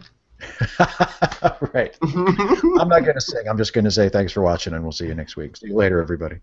Right. I'm not going to sing. I'm just going to say thanks for watching, and we'll see you next week. See you later, everybody.